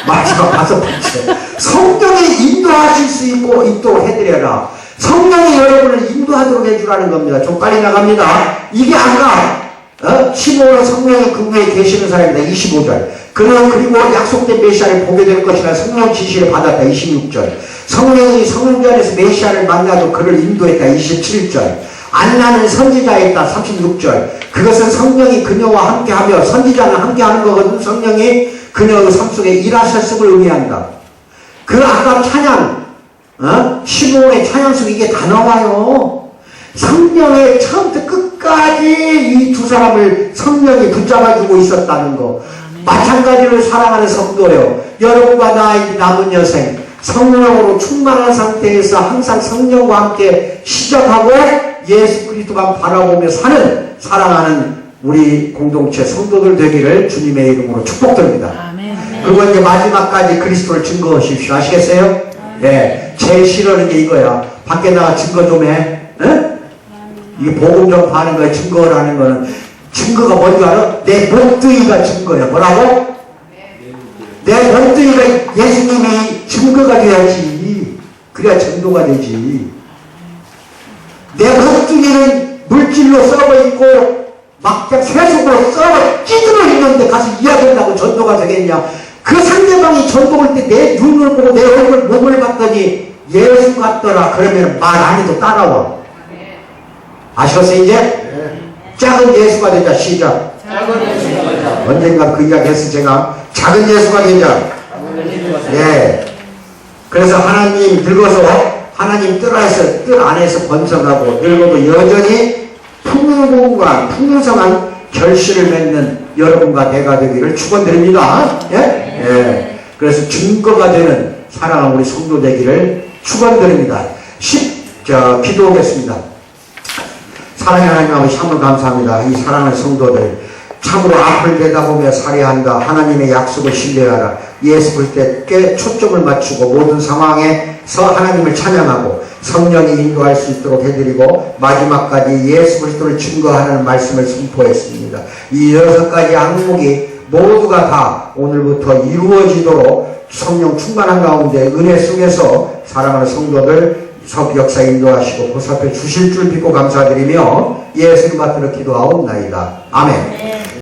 마지막 5번째. 성령이 인도하실 수 있도록 해드려라. 성령이 여러분을 인도하도록 해주라는 겁니다. 좀 빨리 나갑니다. 이게 아까 15월 성령이 근무에 계시는 사람입니다. 25절. 그리고 약속된 메시아를 보게 될 것이라 성령 지시를 받았다. 26절. 성령이 성전에서 메시아를 만나도 그를 인도했다. 27절. 안나는 선지자였다. 36절. 그것은 성령이 그녀와 함께하며 선지자는 함께하는 거거든. 성령이 그녀의 삶 속에 일하셨음을 의미한다. 그 아까 찬양 15월의 찬양 속에 이게 다 나와요. 성령의 처음부터 끝까지 이 두 사람을 성령이 붙잡아주고 있었다는 거. 마찬가지로 사랑하는 성도요. 여러분과 나의 남은 여생 성령으로 충만한 상태에서 항상 성령과 함께 시작하고 예수 그리스도만 바라보며 사는 사랑하는 우리 공동체 성도들 되기를 주님의 이름으로 축복드립니다. 아멘. 그리고 이제 마지막까지 그리스도를 증거하십시오. 아시겠어요? 네. 제일 싫어하는 게 이거야. 밖에 나가 증거 좀 해. 응? 이게 복음 전파하는 거야. 증거라는 거는. 증거가 뭔지 알아? 내 몸뚱이가 증거야. 뭐라고? 내 몸뚱이가 예수님이 증거가 돼야지. 그래야 전도가 되지. 내 몸뚱이는 물질로 썩어 있고 막 세속으로 썩어 찌들어 있는데 가서 이야기한다고 전도가 되겠냐? 그 상대방이 전도 올 때 내 눈을 보고 내 얼굴 몸을 봤더니 예수 같더라. 그러면 말 안 해도 따라와. 아시겠어요 이제? 작은 예수가 되자. 시작. 언젠가 그 이야기 했을 제가 작은 예수가 되자. 예. 그래서 하나님 늙어서 하나님 뜰 안에서 번성하고 늙어도 여전히 풍요공간 풍요성한 결실을 맺는 여러분과 내가 되기를 축원드립니다. 예? 예. 그래서 증거가 되는 사랑하는 우리 성도 되기를 축원드립니다. 기도하겠습니다. 사랑의 하나님 아버지 참으로 감사합니다. 이 사랑하는 성도들 참으로 앞을 내다보며 살해한다. 하나님의 약속을 신뢰하라. 예수 그리스도께 초점을 맞추고 모든 상황에서 하나님을 찬양하고 성령이 인도할 수 있도록 해드리고 마지막까지 예수 그리스도를 증거하는 말씀을 선포했습니다. 이 6가지 항목이 모두가 다 오늘부터 이루어지도록 성령 충만한 가운데 은혜 속에서 사랑하는 성도들 역사 인도하시고 보살펴 주실 줄 믿고 감사드리며 예수님 받들어 기도하옵나이다. 아멘.